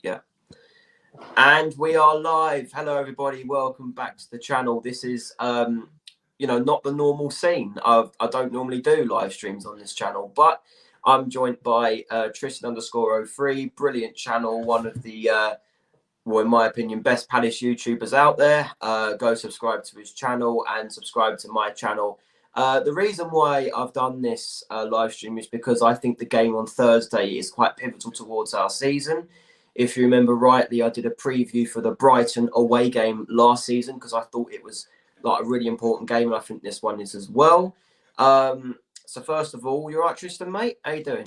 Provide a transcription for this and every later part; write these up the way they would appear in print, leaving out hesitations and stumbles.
Yeah. And we are live. Hello, everybody. Welcome back to the channel. This is, not the normal scene. I don't normally do live streams on this channel, but I'm joined by Tristan_03. Brilliant channel. One of the, in my opinion, best Palace YouTubers out there. Go subscribe to his channel and subscribe to my channel. The reason why I've done this live stream is because I think the game on Thursday is quite pivotal towards our season. If you remember rightly, I did a preview for the Brighton away game last season because I thought it was like a really important game, and I think this one is as well. So first of all, you're right, Tristan, mate. How you doing?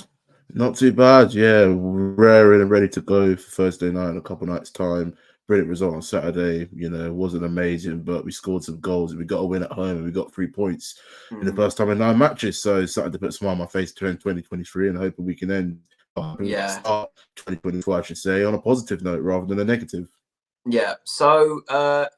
Not too bad, yeah. Raring and ready to go for Thursday night in a couple nights' time. Brilliant result on Saturday. It wasn't amazing, but we scored some goals and we got a win at home and we got 3 points in the first time in 9 matches. So it's starting to put a smile on my face to end 2023 and hoping we can end start 2024, I should say, on a positive note rather than a negative. Yeah. So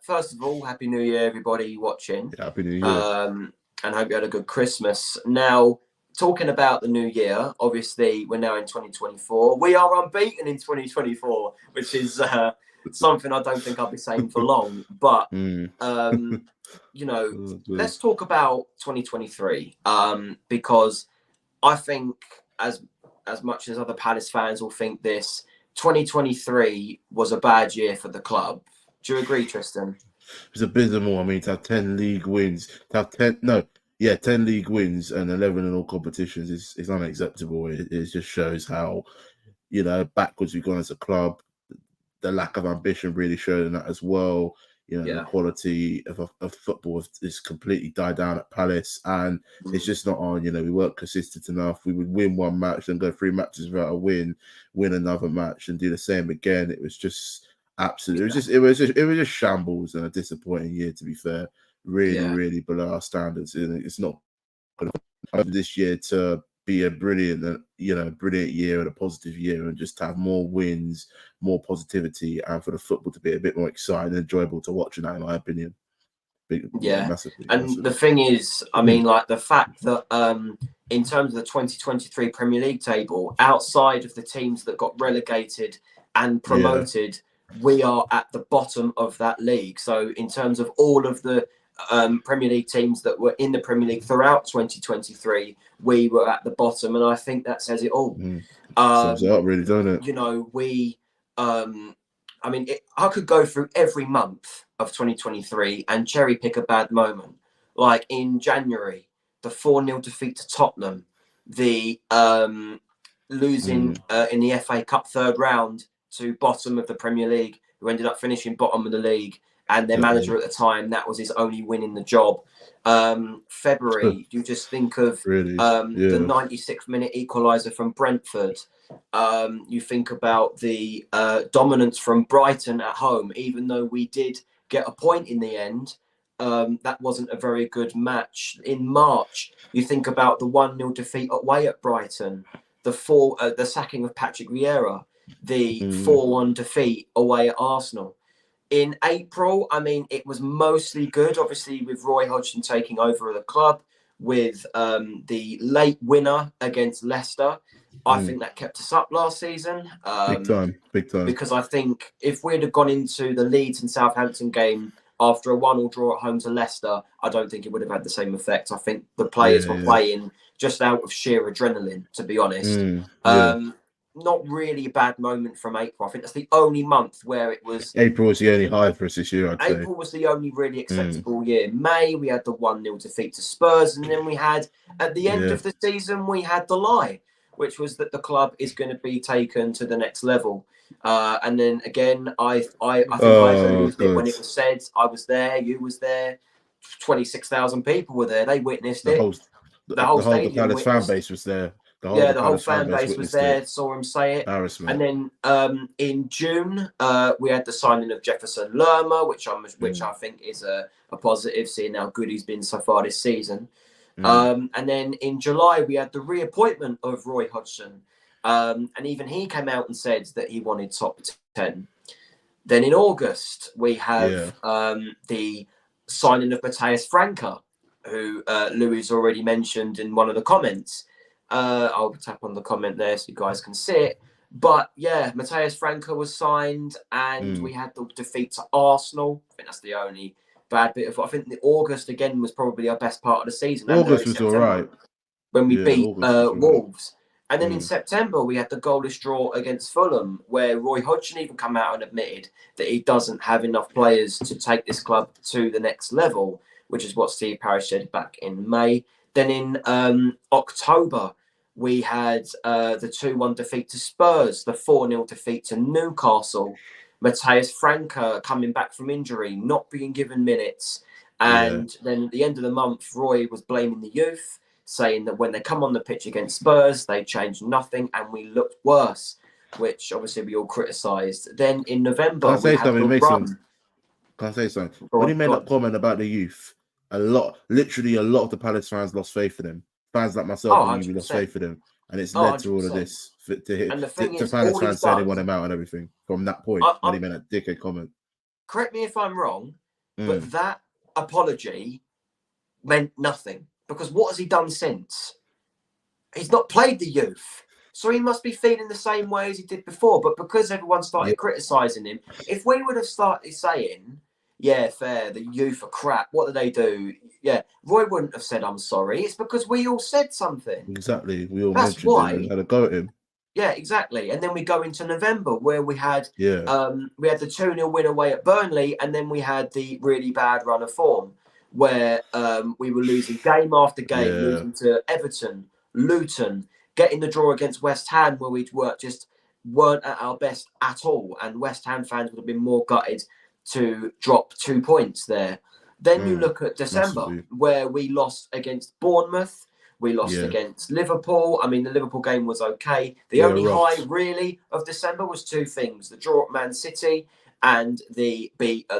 first of all, Happy New Year, everybody watching. Yeah, Happy New Year. And hope you had a good Christmas. Now, talking about the new year, obviously we're now in 2024. We are unbeaten in 2024, which is something I don't think I'll be saying for long. But let's talk about 2023 because I think as much as other Palace fans will think this, 2023 was a bad year for the club. Do you agree, Tristan? It's abysmal. I mean, to have 10 league wins, 10 league wins and 11 in all competitions is unacceptable. It just shows how, backwards we've gone as a club. The lack of ambition really showed in that as well. The quality of football is completely died down at Palace, and it's just not on. We weren't consistent enough. We would win one match, then go 3 matches without a win another match, and do the same again. It was just absolutely. It was just shambles and a disappointing year. To be fair, really below our standards. And it's not going to this year to be a brilliant year and a positive year, and just to have more wins, more positivity, and for the football to be a bit more exciting and enjoyable to watch. In my opinion, massively. The thing is, I mean, like the fact that in terms of the 2023 Premier League table, outside of the teams that got relegated and promoted, we are at the bottom of that league. So in terms of all of the Premier League teams that were in the Premier League throughout 2023, we were at the bottom, and I think that says it all. Sums it up, really, don't it? I could go through every month of 2023 and cherry pick a bad moment. Like in January, the 4-0 defeat to Tottenham, the losing in the FA Cup third round to bottom of the Premier League, who ended up finishing bottom of the league. And their manager at the time, that was his only win in the job. February, you just think of the 96th minute equaliser from Brentford. You think about the dominance from Brighton at home, even though we did get a point in the end. That wasn't a very good match. In March, you think about the 1-0 defeat away at Brighton, the sacking of Patrick Vieira, the 4-1 defeat away at Arsenal. In April, I mean, it was mostly good, obviously, with Roy Hodgson taking over the club, with the late winner against Leicester. I think that kept us up last season. Big time. Because I think if we'd have gone into the Leeds and Southampton game after a 1-1 draw at home to Leicester, I don't think it would have had the same effect. I think the players were playing just out of sheer adrenaline, to be honest. Not really a bad moment from April. I think that's the only month where it was. April was the only high for us this year, I'd say. April was the only really acceptable year. May, we had the 1-0 defeat to Spurs, and then we had, at the end of the season, we had the lie, which was that the club is going to be taken to the next level. And then again, I think I believed it when it was said. I was there, you was there, 26,000 people were there. They witnessed it. The whole Palace fan base was there. The whole fan base was there, saw him say it. And then in June, we had the signing of Jefferson Lerma, which I think is a positive, seeing how good he's been so far this season. And then in July, we had the reappointment of Roy Hodgson. And even he came out and said that he wanted top 10. Then in August, we have the signing of Matthias Franca, who Louis already mentioned in one of the comments. I'll tap on the comment there so you guys can see it. But yeah, Matthias Franco was signed, and we had the defeat to Arsenal. I think that's the only bad bit of. I think the August again was probably our best part of the season, and early August was all September right. when we Yeah, beat August was all right. Wolves. And then in September, we had the goalless draw against Fulham, where Roy Hodgson even come out and admitted that he doesn't have enough players to take this club to the next level, which is what Steve Parish said back in May. Then in October, we had the 2-1 defeat to Spurs, the 4-0 defeat to Newcastle, Matthias Franca coming back from injury, not being given minutes. And then at the end of the month, Roy was blaming the youth, saying that when they come on the pitch against Spurs, they changed nothing and we looked worse, which obviously we all criticised. Then in November, we had the run. Can I say something? When he made that comment about the youth, literally a lot of the Palace fans lost faith in him. Fans like myself and you, we lost faith in him. And it's led to all of this. To Palace fans saying they want him out and everything from that point when he made that dickhead comment. Correct me if I'm wrong, but that apology meant nothing. Because what has he done since? He's not played the youth. So he must be feeling the same way as he did before. But because everyone started criticising him, if we would have started saying, yeah, fair, the youth are crap, what do they do? Yeah, Roy wouldn't have said, I'm sorry. It's because we all said something. Exactly. We all mentioned it and had a go at him. Yeah, exactly. And then we go into November where we had the 2-0 win away at Burnley, and then we had the really bad run of form where we were losing game after game, losing to Everton, Luton, getting the draw against West Ham where we weren't at our best at all. And West Ham fans would have been more gutted to drop 2 points there. Then you look at December where we lost against Bournemouth. We lost against Liverpool. I mean, the Liverpool game was okay. The only high, really, of December was two things: the draw at Man City and the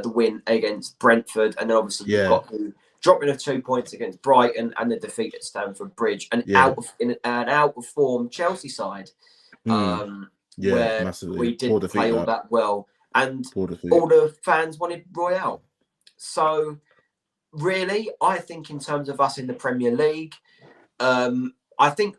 win against Brentford. And then obviously you've got the dropping of 2 points against Brighton and the defeat at Stamford Bridge. And out of form Chelsea side, where massively. We didn't play all that well. And all the fans wanted Roy out. So, really, I think in terms of us in the Premier League, I think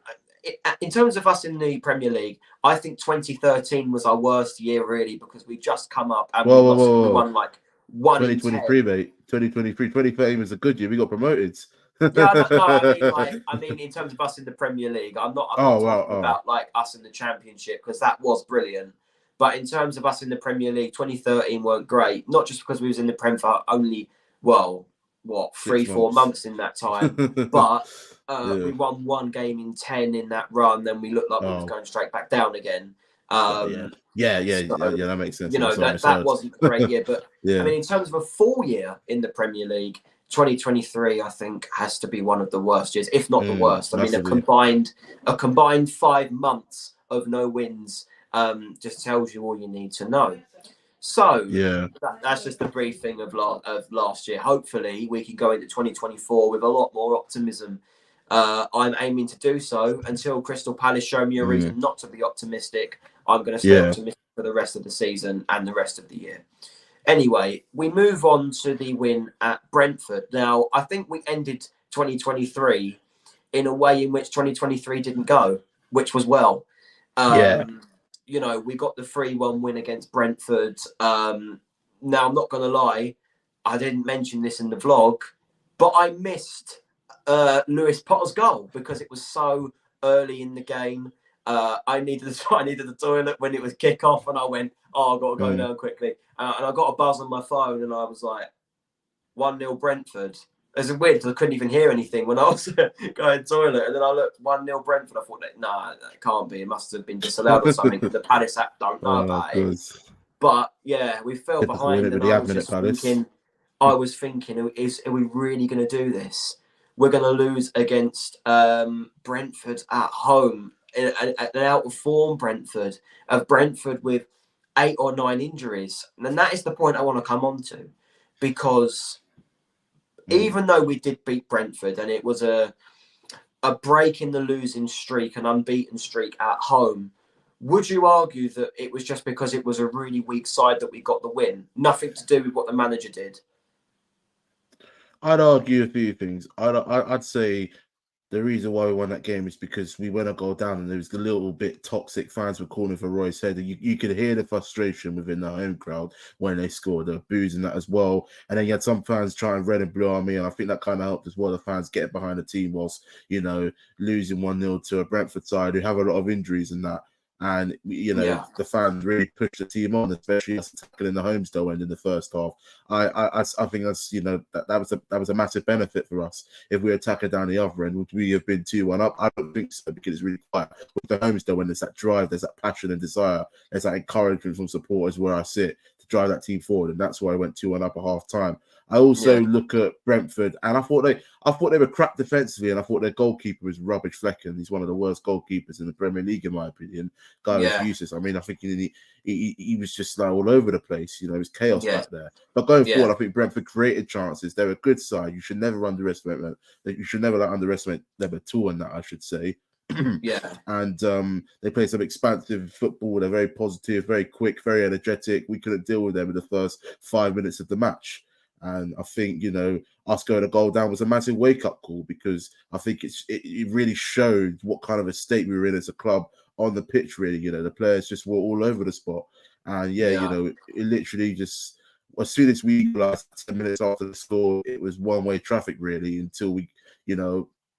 in terms of us in the Premier League, I think 2013 was our worst year, really, because we just come up and we won like 2023, mate. 2013 was a good year. We got promoted. I mean, in terms of us in the Premier League, I'm not talking about like us in the Championship, because that was brilliant. But in terms of us in the Premier League, 2013 weren't great. Not just because we was in the Prem for only 3-4 months in that time, but we won one game in 10 in that run. Then we looked like we was going straight back down again. That makes sense. You know, that wasn't a great year, but I mean, in terms of a full year in the Premier League, 2023 I think has to be one of the worst years, if not the worst. I mean, a combined 5 months of no wins just tells you all you need to know. So that's just the briefing of last year. Hopefully we can go into 2024 with a lot more optimism. I'm aiming to do so until Crystal Palace show me a reason not to be optimistic. I'm going to stay optimistic for the rest of the season and the rest of the year. Anyway, we move on to the win at Brentford. Now, I think we ended 2023 in a way in which 2023 didn't go, which was well. You know, we got the 3-1 win against Brentford. Now, I'm not going to lie, I didn't mention this in the vlog, but I missed Lewis Potter's goal because it was so early in the game. I needed the toilet when it was kick off, and I went, I've got to go down quickly. And I got a buzz on my phone, and I was like, 1-0 Brentford. It's weird because I couldn't even hear anything when I was going to the toilet. And then I looked, 1-0 Brentford. I thought, that can't be. It must have been disallowed or something, because the Palace app don't know about it. But yeah, we fell behind, and I was thinking, are we really going to do this? We're going to lose against Brentford at home, an out of form Brentford with 8 or 9 injuries. And that is the point I want to come on to, because even though we did beat Brentford and it was a break in the losing streak, an unbeaten streak at home, would you argue that it was just because it was a really weak side that we got the win? Nothing to do with what the manager did? I'd argue a few things. I'd say the reason why we won that game is because we went a goal down and there was the little bit toxic fans were calling for Roy's head. And you could hear the frustration within the home crowd when they scored, the boos and that as well. And then you had some fans trying red and blue army, and I think that kind of helped as well. The fans getting behind the team whilst, losing 1-0 to a Brentford side who have a lot of injuries and that. And, the fans really pushed the team on, especially us tackling the Homestead end in the first half. I think that's, that was a massive benefit for us. If we attack down the other end, would we have been 2-1 up? I don't think so, because it's really quiet. With the Homestead, when there's that drive, there's that passion and desire, there's that encouragement from supporters where I sit to drive that team forward. And that's why I went 2-1 up at half time. I also look at Brentford, and I thought they were crap defensively, and I thought their goalkeeper was rubbish. Flecken, he's one of the worst goalkeepers in the Premier League, in my opinion. Guy was useless. I mean, I think he was just like all over the place. It was chaos back there. But going forward, I think Brentford created chances. They're a good side. You should never underestimate them. You should never underestimate them at all. In that, I should say. And they play some expansive football. They're very positive, very quick, very energetic. We couldn't deal with them in the first 5 minutes of the match. And I think, us going a goal down was a massive wake-up call, because I think it really showed what kind of a state we were in as a club on the pitch, really. The players just were all over the spot. And, it literally just, as soon as we realised 10 minutes after the score, it was one-way traffic, really, until we,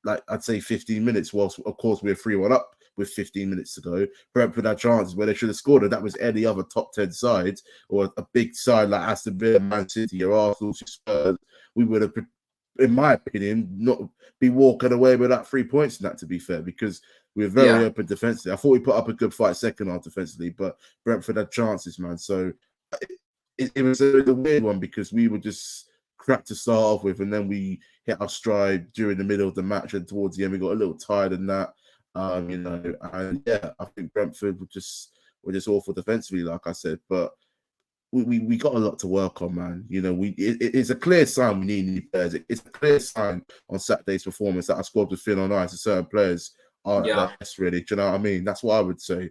like I'd say 15 minutes, whilst, of course, we were 3-1 up with 15 minutes to go. Brentford had chances where they should have scored, and that was any other top 10 side or a big side like Aston Villa, Man City, or Arsenal, Spurs. We would have, in my opinion, not be walking away with that 3 points in that, to be fair, because we were very open defensively. I thought we put up a good fight second half defensively, but Brentford had chances, man. So it was a weird one, because we were just crap to start off with, and then we hit our stride during the middle of the match, and towards the end we got a little tired in that. And I think Brentford were just awful defensively, like I said. But we got a lot to work on, man. It's a clear sign we need new players. It's a clear sign on Saturday's performance that our squad was feeling on ice, and certain players aren't at their best, really. Do you know what I mean? That's what I would say.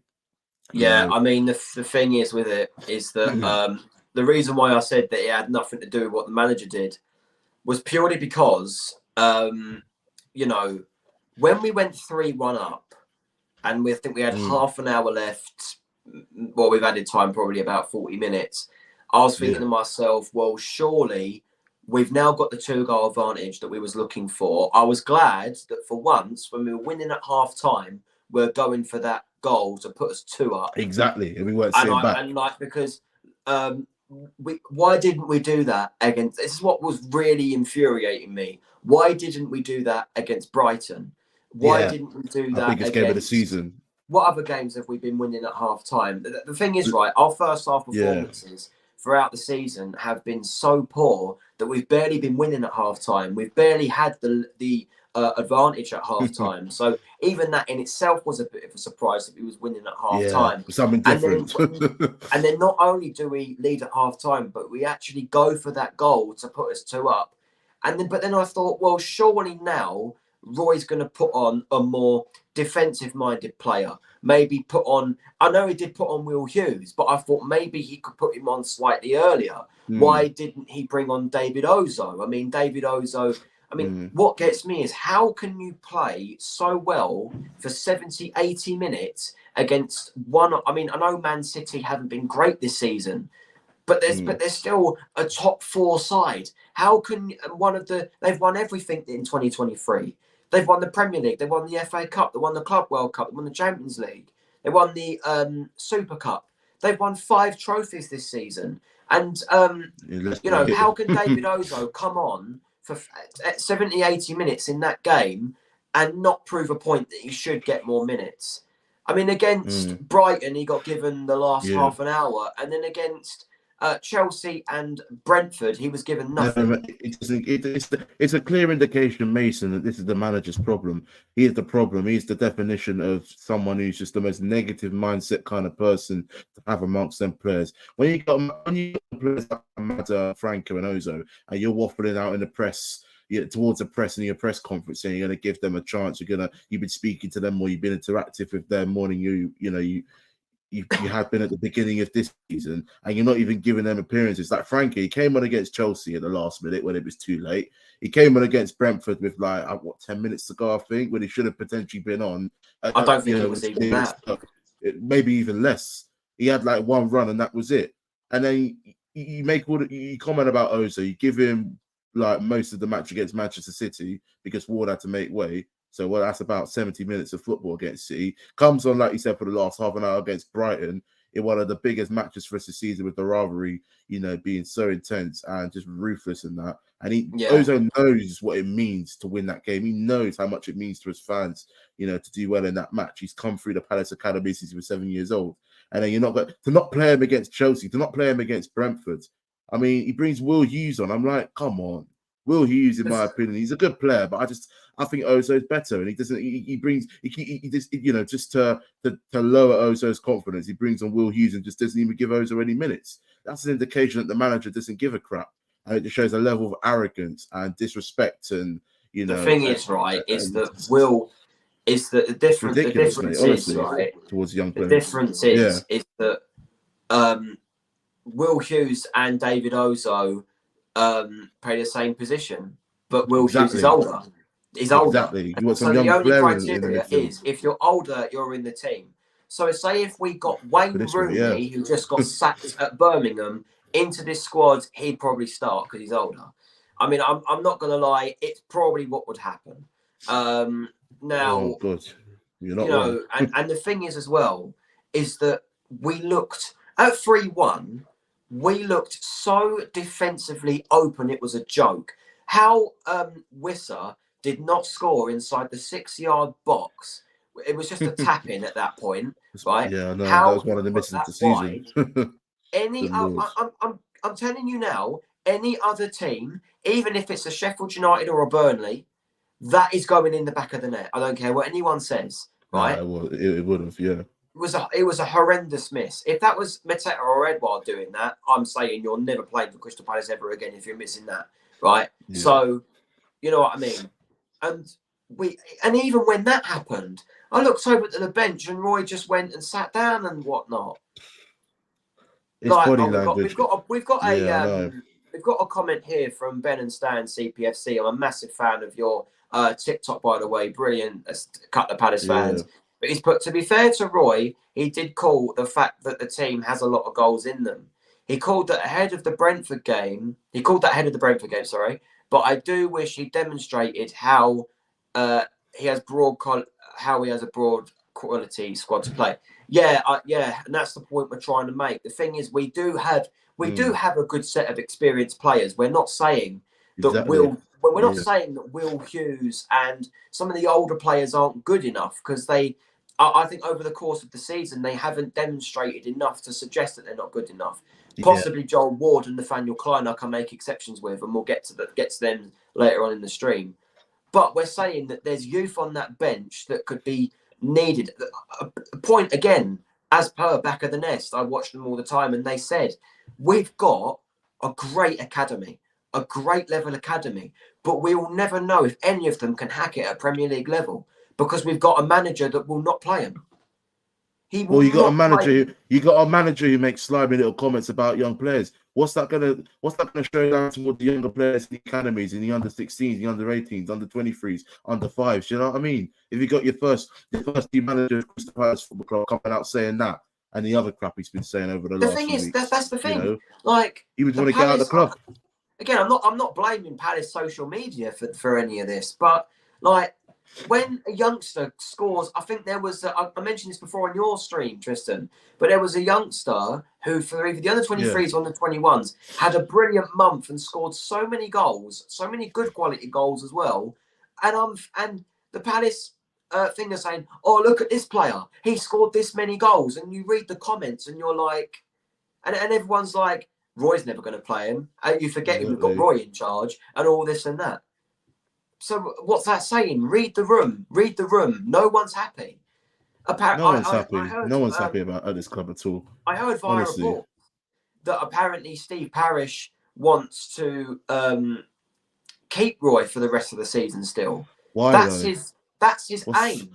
I mean, the thing is with it is that the reason why I said that it had nothing to do with what the manager did was purely because, when we went 3-1 up, and we think we had half an hour left, well, we've added time, probably about 40 minutes. I was thinking to myself, well, surely we've now got the 2-goal advantage that we was looking for. I was glad that for once, when we were winning at half time, we're going for that goal to put us 2 up. Exactly, and we weren't sitting back. And because why didn't we do that against? This is what was really infuriating me. Why didn't we do that against Brighton? Why didn't we do that? Biggest game of the season. What other games have we been winning at half time? The thing is, right, our first half performances throughout the season have been so poor that we've barely been winning at half time. We've barely had the advantage at half time. So even that in itself was a bit of a surprise that we was winning at half time. Something different. And then not only do we lead at half time, but we actually go for that goal to put us 2 up. But then I thought, well, surely now Roy's going to put on a more defensive-minded player. Maybe I know he did put on Will Hughes, but I thought maybe he could put him on slightly earlier. Why didn't he bring on David Ozo? I mean, what gets me is, how can you play so well for 70, 80 minutes against one? I mean, I know Man City haven't been great this season, but there's still a top 4 side. How can they've won everything in 2023. They've won the Premier League, they won the FA Cup, they won the Club World Cup, they won the Champions League, they won the Super Cup. They've won 5 trophies this season. And, how can David Ozo come on for 70, 80 minutes in that game and not prove a point that he should get more minutes? I mean, against Brighton, he got given the last half an hour. And then against Chelsea and Brentford, he was given nothing. It's a clear indication, Mason, that this is the manager's problem. He is the problem. He's the definition of someone who's just the most negative mindset kind of person to have amongst them players. When you got players like Mata, Franco, and Ozo, and you're waffling out in the press, towards the press in your press conference, saying you're going to give them a chance, you've been speaking to them, or you've been interactive with them, morning you you had been at the beginning of this season, and you're not even giving them appearances. Like Frankie, he came on against Chelsea at the last minute when it was too late. He came on against Brentford with 10 minutes to go, I think, when he should have potentially been on. I don't think it was even that. Maybe even less. He had one run and that was it. And then you make you comment about Ozil. You give him most of the match against Manchester City because Ward had to make way. So that's about 70 minutes of football against City. Comes on, like you said, for the last half an hour against Brighton in one of the biggest matches for us this season, with the rivalry, being so intense and just ruthless in that. And Ozil knows what it means to win that game. He knows how much it means to his fans, to do well in that match. He's come through the Palace Academy since he was 7 years old. And then to not play him against Chelsea, to not play him against Brentford. I mean, he brings Will Hughes on. I'm like, come on. Will Hughes, in my opinion, he's a good player, but I think Ozil's better, and he brings just to lower Ozil's confidence, he brings on Will Hughes and just doesn't even give Ozil any minutes. That's an indication that the manager doesn't give a crap, and it just shows a level of arrogance and disrespect. And the thing is, right, is that Will is that the difference is, honestly, right, towards young players. The difference is that Will Hughes and David Ozil play the same position, but Will Hughes is older. He's older. Exactly. You want some so young the only player criteria in is if you're older, you're in the team. So say if we got Wayne Rooney, who just got sacked at Birmingham, into this squad, he'd probably start because he's older. I mean, I'm not going to lie, it's probably what would happen. Now, oh God, you're not wrong. and the thing is as well, is that we looked at 3-1. We looked so defensively open, it was a joke. How Wissa did not score inside the 6-yard box. It was just a tap in at that point, right? Yeah, no, that was one of the misses of the season. I'm telling you now, any other team, even if it's a Sheffield United or a Burnley, that is going in the back of the net. I don't care what anyone says, right? No, it would have, yeah. It was a horrendous miss. If that was Mateta or Edouard doing that, I'm saying you're never playing for Crystal Palace ever again if you're missing that, right? Yeah. So, you know what I mean? And even when that happened, I looked over to the bench and Roy just went and sat down and whatnot. It's body language. We've got a comment here from Ben and Stan CPFC. I'm a massive fan of your TikTok, by the way. Brilliant. Cut the Palace fans. But he's put, to be fair to Roy, he did call the fact that the team has a lot of goals in them. He called that ahead of the Brentford game. Sorry. But I do wish he demonstrated how he has a broad quality squad to play. Yeah, and that's the point we're trying to make. The thing is, we do have a good set of experienced players. We're not saying that we're not saying that Will Hughes and some of the older players aren't good enough, because I think over the course of the season they haven't demonstrated enough to suggest that they're not good enough. Possibly Joel Ward and Nathaniel Klein I can make exceptions with, and we'll get to them later on in the stream. But we're saying that there's youth on that bench that could be needed. A point again, as per Back of the Nest, I watch them all the time, and they said we've got a great academy, a great level academy, but we will never know if any of them can hack it at Premier League level because we've got a manager that will not play them. You got a manager who makes slimy little comments about young players. What's that gonna show down towards the younger players in the academies, in the under 16s, the under 18s, under 23s, under 5s? You know what I mean? If you got your first team manager of Crystal Palace Football Club coming out saying that, and the other crap he's been saying over the last few weeks, that's the thing. He would want to get out of the club. Again, I'm not blaming Palace social media for any of this, but when a youngster scores, I think there was I mentioned this before on your stream, Tristan, but there was a youngster who, for either the under 23s or under 21s, had a brilliant month and scored so many goals, so many good quality goals as well. And the Palace thing is saying, "Oh, look at this player, he scored this many goals," and you read the comments and you're like, and everyone's like, Roy's never going to play him. You forget we've got Roy in charge and all this and that. So what's that saying? Read the room. No one's happy. No one's happy about this club at all. I heard via a report that apparently Steve Parish wants to keep Roy for the rest of the season still. Why? That's his aim.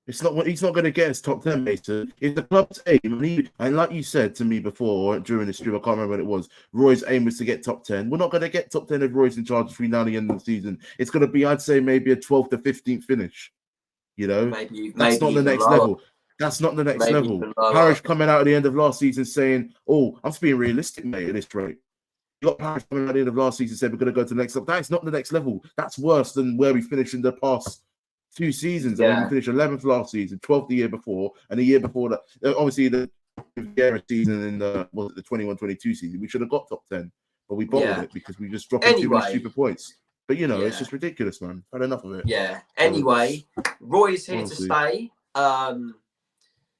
It's not. He's not going to get us top 10, Mason. It's the club's aim, and like you said to me before during the stream, I can't remember what it was. Roy's aim was to get top 10. We're not going to get top 10 if Roy's in charge between now and the end of the season. It's going to be, I'd say, maybe a 12th to 15th finish. You know, that's not the next level. That's not the next level. Parish coming out at the end of last season saying, "Oh, I'm just being realistic, mate, at this rate." You got Parish coming out at the end of last season saying we're going to go to the next level. That's not the next level. That's worse than where we finished in the past 2 seasons. I mean, we finished 11th last season, 12th the year before, and the year before that. Obviously, the season in the 21-22 season, we should have got top 10, but we bottled it because we just dropped too many stupid points. But it's just ridiculous, man. I've had enough of it. Yeah. Anyway, Roy's here to stay.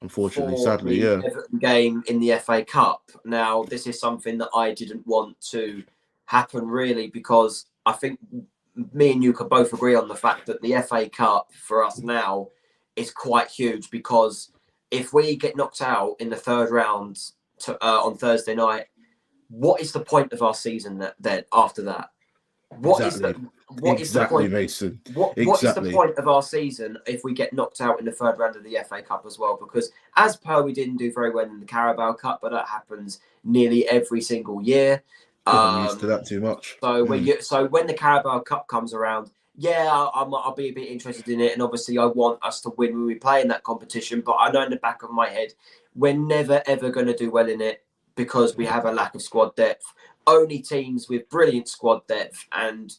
Unfortunately, sadly, Everton game in the FA Cup. Now, this is something that I didn't want to happen really, because I think me and you could both agree on the fact that the FA Cup for us now is quite huge, because if we get knocked out in the third round on Thursday night, what is the point of our season then after that? What is the point, Mason? What is the point of our season if we get knocked out in the third round of the FA Cup as well? Because as per, we didn't do very well in the Carabao Cup, but that happens nearly every single year. I'm used to that too much. So when the Carabao Cup comes around, I'll be a bit interested in it, and obviously I want us to win when we play in that competition. But I know in the back of my head, we're never ever going to do well in it because we have a lack of squad depth. Only teams with brilliant squad depth and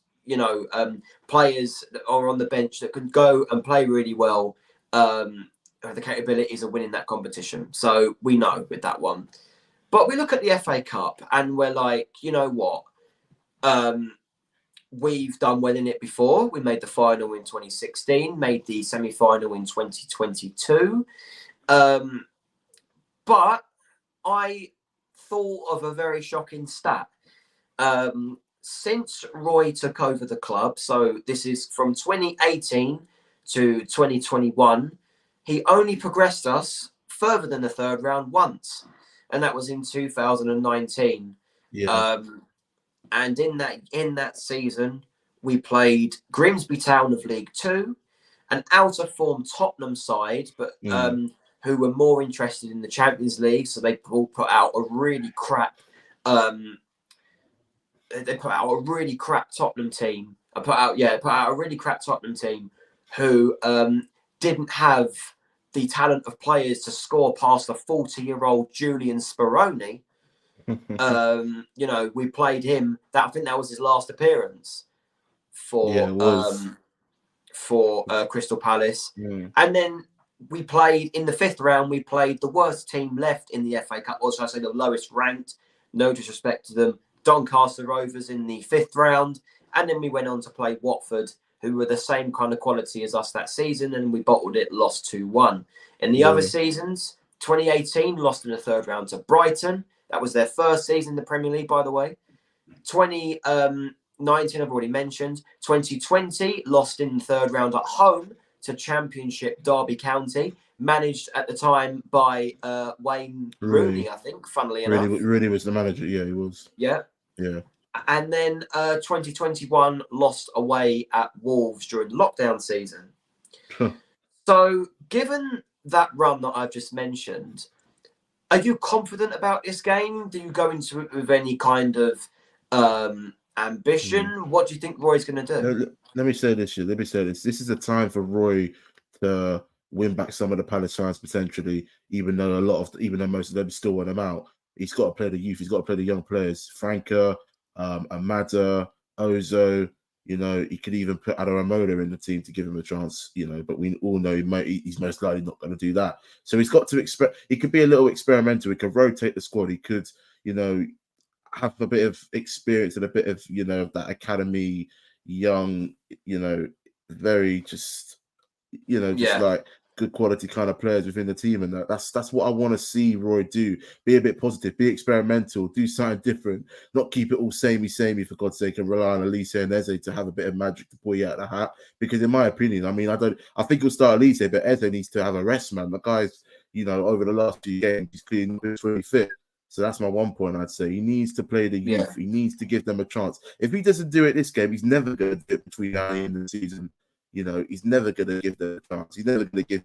players that are on the bench that can go and play really well have the capabilities of winning that competition. So we know with that one. But we look at the FA Cup and we're like, you know what? We've done well in it before. We made the final in 2016, made the semi-final in 2022. But I thought of a very shocking stat. Since Roy took over the club, so this is from 2018 to 2021, he only progressed us further than the third round once, and that was in 2019. And in that season, we played Grimsby Town of League Two, an out of form Tottenham side, but who were more interested in the Champions League, so they all put out a really crap. They put out a really crap Tottenham team. Put out a really crap Tottenham team who didn't have the talent of players to score past a 40-year-old Julian Speroni. We played him. I think that was his last appearance for Crystal Palace. And then we played in the fifth round. We played the worst team left in the FA Cup, or should I say the lowest ranked? No disrespect to them, Doncaster Rovers in the fifth round, and then we went on to play Watford, who were the same kind of quality as us that season, and we bottled it, lost 2-1. In the other seasons, 2018 lost in the third round to Brighton. That was their first season in the Premier League, by the way. 2019, I've already mentioned. 2020 lost in the third round at home to Championship Derby County, managed at the time by Wayne Rooney, I think, funnily enough. Rooney was the manager, he was. Yeah. And then 2021 lost away at Wolves during the lockdown season. So given that run that I've just mentioned, are you confident about this game? Do you go into it with any kind of ambition? What do you think Roy's going to do? Let me say this. This is a time for Roy to win back some of the Palace fans potentially, even though most of them still want him out. He's got to play the youth. He's got to play the young players. Franca, Amada, Ozo. He could even put Adaramola in the team to give him a chance. But we all know he's most likely not going to do that. So he's got to expect. He could be a little experimental. He could rotate the squad. He could, have a bit of experience and a bit of that academy young. Very just like good quality kind of players within the team, and that's what I want to see Roy do. Be a bit positive, be experimental, do something different, not keep it all samey for God's sake, and rely on Elise and Eze to have a bit of magic to pull you out of the hat. Because in my opinion, I think he'll start Elise, but Eze needs to have a rest, man. The guy's, over the last few games, he's clearly really fit. So that's my one point. I'd say he needs to play the youth. He needs to give them a chance. If he doesn't do it this game, he's never going to do it between now and the end of the season. You know, he's never going to give them a chance. He's never going to give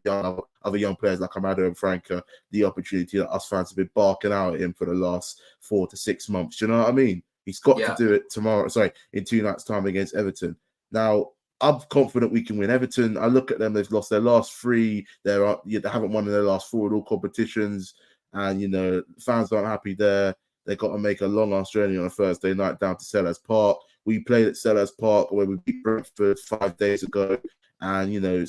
other young players like Amado and Franca the opportunity that us fans have been barking out at him for the last 4 to 6 months. Do you know what I mean? He's got to do it tomorrow. Sorry, in 2 nights' time against Everton. Now, I'm confident we can win. Everton, I look at them, they've lost their last 3. They haven't won in their last 4 in all competitions. And, you know, fans aren't happy there. They got to make a long-ass journey on a Thursday night down to Selhurst Park. We played at Selhurst Park where we beat Brentford 5 days ago. And, you know,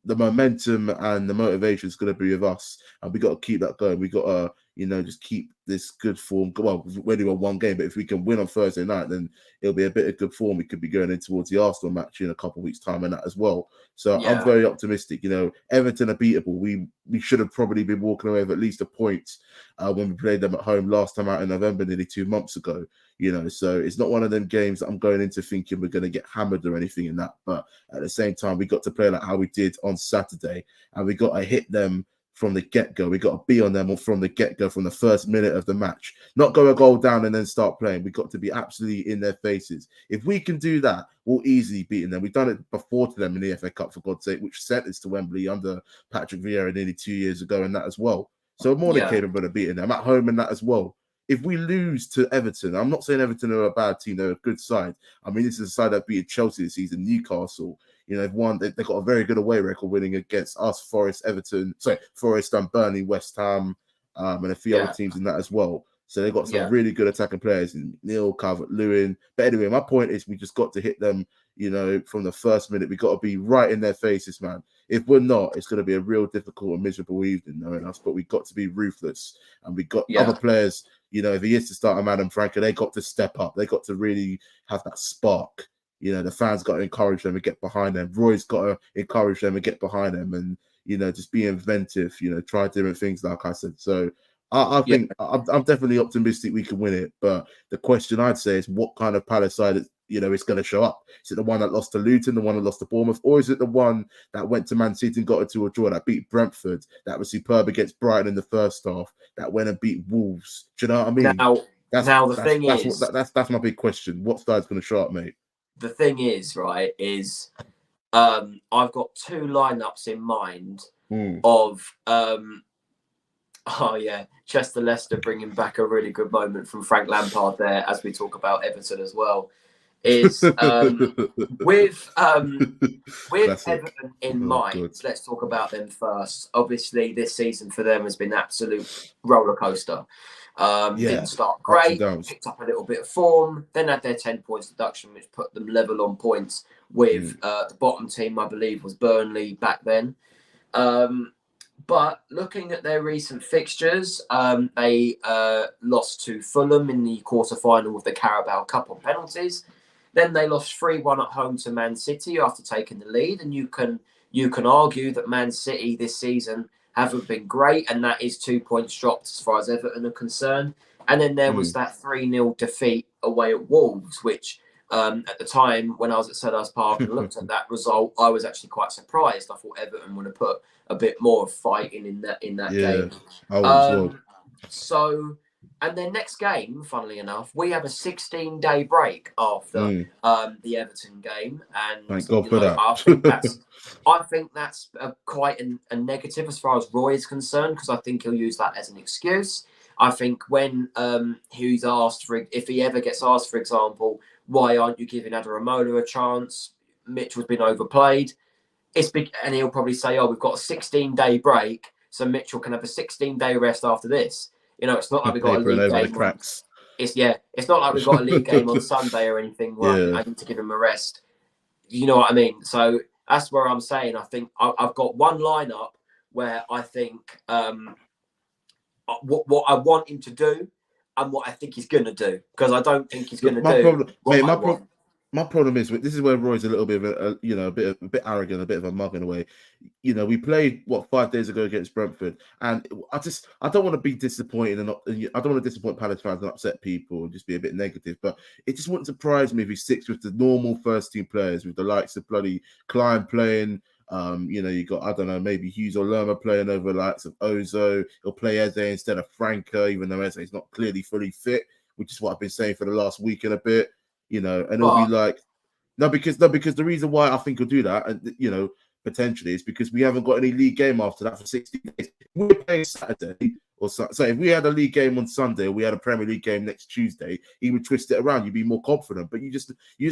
the momentum and the motivation is going to be with us. And we got to keep that going. We got to, you know, just keep this good form. Well, we're doing 1 game, but if we can win on Thursday night, then it'll be a bit of good form. We could be going in towards the Arsenal match in a couple of weeks' time and that as well. So I'm very optimistic. You know, Everton are beatable. We should have probably been walking away with at least a point when we played them at home last time out in November, nearly 2 months ago. You know, so it's not one of them games that I'm going into thinking we're going to get hammered or anything in that. But at the same time, we got to play like how we did on Saturday, and we got to hit them from the get-go. We got to be on them from the get-go, from the first minute of the match. Not go a goal down and then start playing. We got to be absolutely in their faces. If we can do that, we'll easily beat them. We've done it before to them in the FA Cup, for God's sake, which sent us to Wembley under Patrick Vieira nearly 2 years ago and that as well. So we're more than capable of beating them at home and that as well. If we lose to Everton, I'm not saying Everton are a bad team, they're a good side. I mean, this is a side that beat Chelsea this season, Newcastle. You know, they've won, they've got a very good away record winning against us, Forest, and Burnley, West Ham, and a few other teams in that as well. So they've got some really good attacking players in Neil, Calvert-Lewin. But anyway, my point is we just got to hit them, you know, from the first minute. We got to be right in their faces, man. If we're not, it's going to be a real difficult and miserable evening knowing us. But we got to be ruthless. And we got other players, you know, if he is to start a Madam Franca, they got to step up. They got to really have that spark. You know, the fans got to encourage them and get behind them. Roy's got to encourage them and get behind them and, you know, just be inventive, you know, try different things, like I said. So I think I'm definitely optimistic we can win it. But the question I'd say is what kind of Palace side, you know, is going to show up? Is it the one that lost to Luton, the one that lost to Bournemouth, or is it the one that went to Man City and got into a draw, that beat Brentford, that was superb against Brighton in the first half, that went and beat Wolves? Do you know what I mean? That's my big question. What side's going to show up, mate? The thing is, right, is I've got 2 lineups in mind of Chester Leicester bringing back a really good moment from Frank Lampard there as we talk about Everton as well. Is with Everton in mind, let's talk about them first. Obviously, this season for them has been absolute roller coaster. Didn't start great, picked up a little bit of form, then had their 10 points deduction, which put them level on points with the bottom team, I believe, was Burnley back then. But looking at their recent fixtures, they lost to Fulham in the quarter-final of the Carabao Cup on penalties. Then they lost 3-1 at home to Man City after taking the lead. And you can argue that Man City this season haven't been great, and that is 2 points dropped as far as Everton are concerned. And then there was that 3-0 defeat away at Wolves, which at the time when I was at Selhurst Park and looked at that result, I was actually quite surprised. I thought Everton would have put a bit more of fighting in that game. I was as well. So, and their next game, funnily enough, we have a 16-day break after the Everton game, and thank God for that. I think that's quite a negative as far as Roy is concerned, because I think he'll use that as an excuse. I think when he's asked if he ever gets asked, for example, why aren't you giving Adaramola a chance? Mitchell's been overplayed. And he'll probably say, we've got a 16-day break, so Mitchell can have a 16-day rest after this. You know, it's not like we've got a league game. It's not like we've got a league game on Sunday or anything where I need to give him a rest. You know what I mean? So that's where I'm saying I think I've got one lineup where I think what I want him to do and what I think he's going to do, because I don't think he's going to do. My problem is, this is where Roy's a little bit of a bit arrogant, a bit of a mug in a way. You know, we played 5 days ago against Brentford, and I don't want to be disappointed, and I don't want to disappoint Palace fans and upset people and just be a bit negative. But it just wouldn't surprise me if he sticks with the normal first team players, with the likes of bloody Klein playing. You know, you got, I don't know, maybe Hughes or Lerma playing over the likes of Ozo. He'll play Eze instead of Franca, even though Eze is not clearly fully fit, which is what I've been saying for the last week and a bit. You know, and it'll be like, No, because the reason why I think he'll do that, and potentially, is because we haven't got any league game after that for 60 days. If we're playing Saturday, so if we had a league game on Sunday, or we had a Premier League game next Tuesday, he would twist it around. You'd be more confident, but you just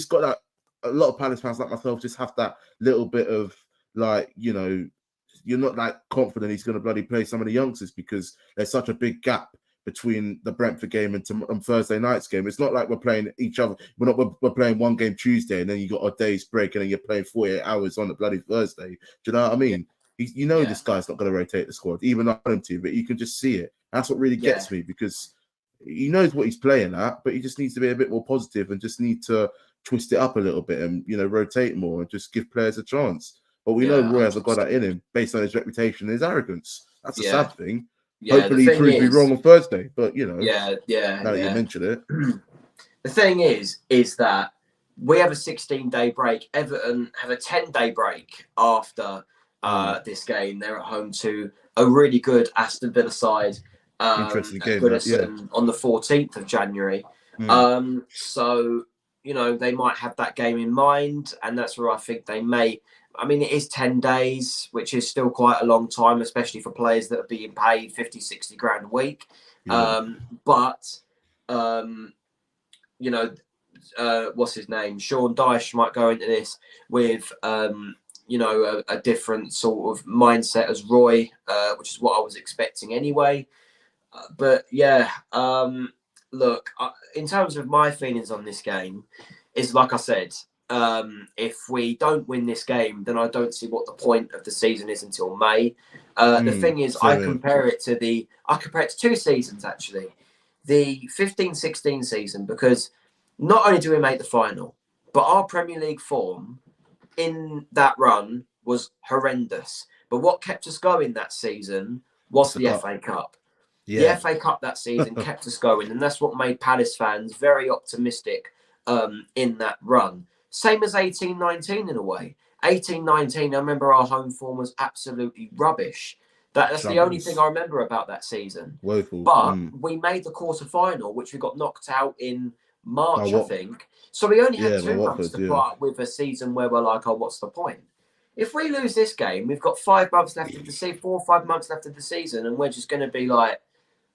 got that. A lot of Palace fans like myself just have that little bit of you're not that confident he's going to bloody play some of the youngsters because there's such a big gap between the Brentford game and Thursday night's game. It's not like we're playing each other. We're playing one game Tuesday and then you got a day's break and then you're playing 48 hours on the bloody Thursday. Do you know what I mean? Yeah. This guy's not going to rotate the squad, even on him too, but you can just see it. That's what really gets me, because he knows what he's playing at, but he just needs to be a bit more positive and just need to twist it up a little bit and rotate more and just give players a chance. But we know Roy hasn't got that in him based on his reputation and his arrogance. That's a sad thing. Yeah, hopefully he proves me wrong on Thursday. But now that you mention it. The thing is that we have a 16-day break. Everton have a 10-day break after this game. They're at home to a really good Aston Villa side. Interesting game, on the 14th of January. So they might have that game in mind, and that's where I think they may. I mean, it is 10 days, which is still quite a long time, especially for players that are being paid 50, 60 grand a week. Yeah. What's his name? Sean Dyche might go into this with, a different sort of mindset as Roy, which is what I was expecting anyway. Look, in terms of my feelings on this game, is like I said, if we don't win this game, then I don't see what the point of the season is until May. The thing is, I compare it to 2 seasons, actually. The 15-16 season, because not only do we make the final, but our Premier League form in that run was horrendous. But what kept us going that season was the FA Cup. Yeah. The FA Cup that season kept us going, and that's what made Palace fans very optimistic in that run. Same as 18-19 in a way. 18-19, I remember our home form was absolutely rubbish. That's the only thing I remember about that season. Woeful. But we made the quarter-final, which we got knocked out in March, I think. So we only had 2 months to put up with a season where we're like, oh, what's the point? If we lose this game, we've got 5 months left of the season, 4 or 5 months left of the season, and we're just going to be like,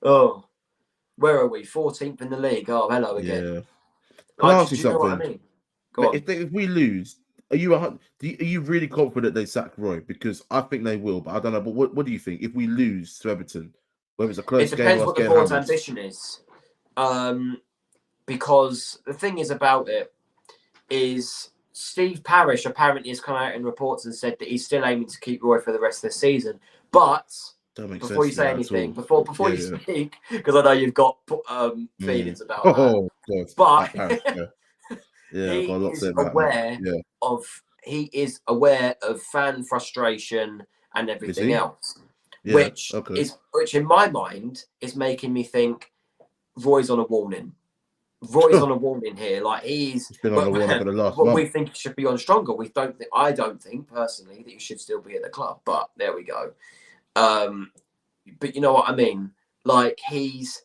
oh, where are we? 14th in the league. Oh, hello again. Yeah. Can I ask you something? Know what I mean? Go on. If we lose, are you really confident they sack Roy? Because I think they will, but I don't know. But what do you think? If we lose to Everton, whether it's a close game, it depends what the board's ambition is. Because the thing is about it is Steve Parish apparently has come out in reports and said that he's still aiming to keep Roy for the rest of the season. But before you say anything, before you speak, because I know you've got feelings about that. God. But he is aware of fan frustration and everything else, which in my mind is making me think Roy's on a warning. Roy's on a warning here. Like he's been on a warning for the last month. We think he should be on stronger. I don't think personally that he should still be at the club. But there we go. But you know what I mean? Like he's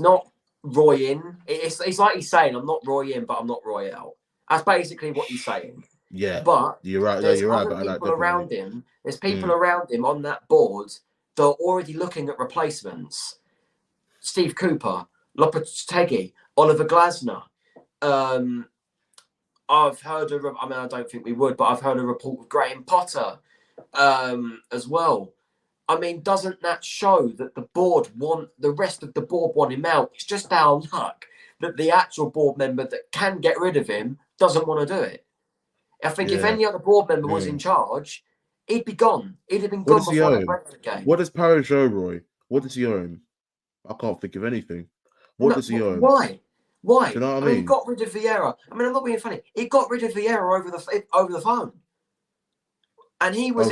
not Roy in. It's like he's saying, I'm not Roy in, but I'm not Roy out. That's basically what he's saying. Yeah. But you're right. There's you're right other about people that. Around him. There's people around him on that board that are already looking at replacements. Steve Cooper, Lopetegui, Oliver Glasner. I've heard I don't think we would, but I've heard a report of Graham Potter as well. I mean, doesn't that show that the rest of the board want him out? It's just our luck that the actual board member that can get rid of him doesn't want to do it. I think if any other board member was in charge, he'd be gone. He'd have been gone before the Brentford game. What does Parish owe, Roy? What does he owe him? I can't think of anything. What does he owe him? Why? Do you know what I mean? He got rid of Vieira. I mean, I'm not being funny. He got rid of Vieira over the phone. And he was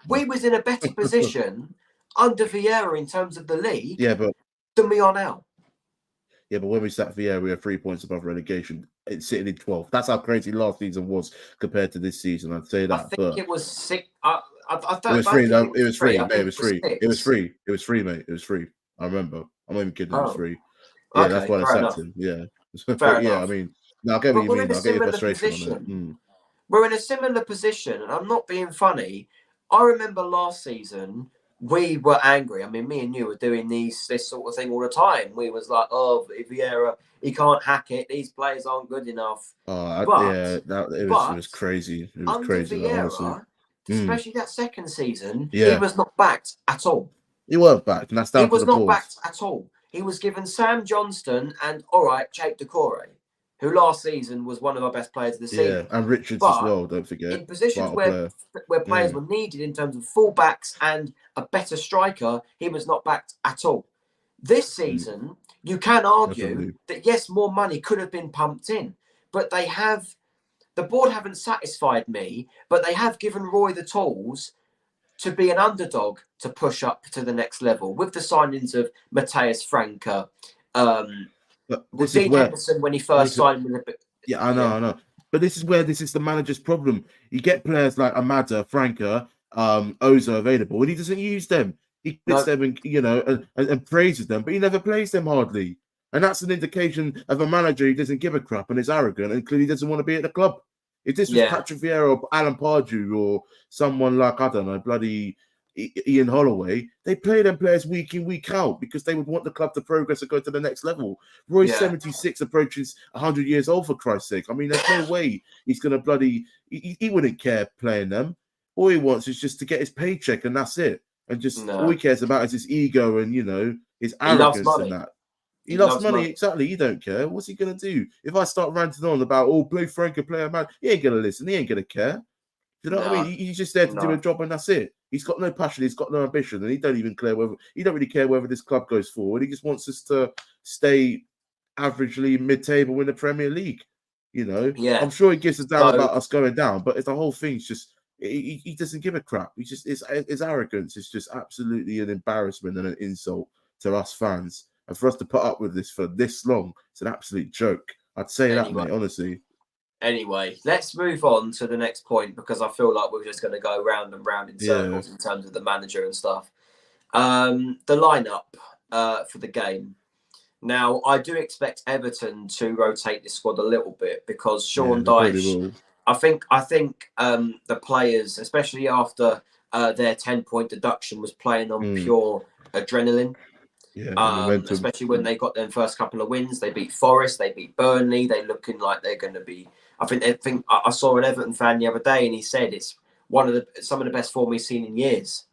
we was in a better position under Vieira in terms of the league than we are now. Yeah, but when we sat Vieira, we were 3 points above relegation. It's sitting in 12th. That's how crazy last season was compared to this season. I'd say that. I think it was 6. It was free. No, it was free. It was free. It was free. It was free, mate. It was free. I remember. I'm not even kidding. It was free. Yeah, that's why I sacked him. Yeah. Fair enough. I mean, No, I get what but you we're in mean. a I get your similar frustration on it. position. We're in a similar position, and I'm not being funny. I remember last season we were angry. I mean, me and you were doing this sort of thing all the time. We was like, "Oh, Vieira, he can't hack it. These players aren't good enough." But Yeah, it was but crazy. It was under crazy, like, honestly. Vieira, especially that second season, he Yeah, was not backed at all. he weren't back, and that's He down to was the not board. backed at all. He was given Sam Johnston and all right, Chake Decore, who last season was one of our best players of the season. And Richards as But well. Don't forget, in positions vital where player. players were needed in terms of fullbacks and a better striker, he was not backed at all. This season, you can argue Definitely. that yes, more money could have been pumped in, but the board haven't satisfied me, but they have given Roy the tools to be an underdog to push up to the next level with the signings of Matthias Franca, But with this is Dean where Henderson when he first signed with the. Yeah, I know. But this is where this is the manager's problem. You get players like Amada, Franca, Oza available, and he doesn't use them. He puts them and and praises them, but he never plays them hardly. And that's an indication of a manager who doesn't give a crap and is arrogant and clearly doesn't want to be at the club. If this was Patrick Vieira or Alan Pardew or someone like, I don't know, bloody Ian Holloway, they play them players week in, week out because they would want the club to progress and go to the next level. Roy's 76, approaching 100 years old, for Christ's sake. I mean, there's no way he's going to bloody... He wouldn't care playing them. All he wants is just to get his paycheck, and that's it. And just all he cares about is his ego and, his arrogance and that. He loves money, exactly. He don't care. What's he going to do? If I start ranting on about, play Frank and play a man, he ain't going to listen. He ain't going to care. You know what I mean? He's just there to do a job, and that's it. He's got no passion. He's got no ambition, and he don't really care whether this club goes forward. He just wants us to stay averagely mid-table in the Premier League. I'm sure he gives a damn about us going down, but the whole thing's just he doesn't give a crap. His arrogance is just absolutely an embarrassment and an insult to us fans, and for us to put up with this for this long, it's an absolute joke. I'd say that, mate, honestly. Anyway, let's move on to the next point because I feel like we're just going to go round and round in circles in terms of the manager and stuff. The lineup for the game. Now, I do expect Everton to rotate this squad a little bit because Sean Dyche, I think the players, especially after their 10-point deduction, was playing on pure adrenaline. Especially when they got their first couple of wins. They beat Forest, they beat Burnley. They're looking like they're going to be... I think I saw an Everton fan the other day, and he said it's some of the best form he's seen in years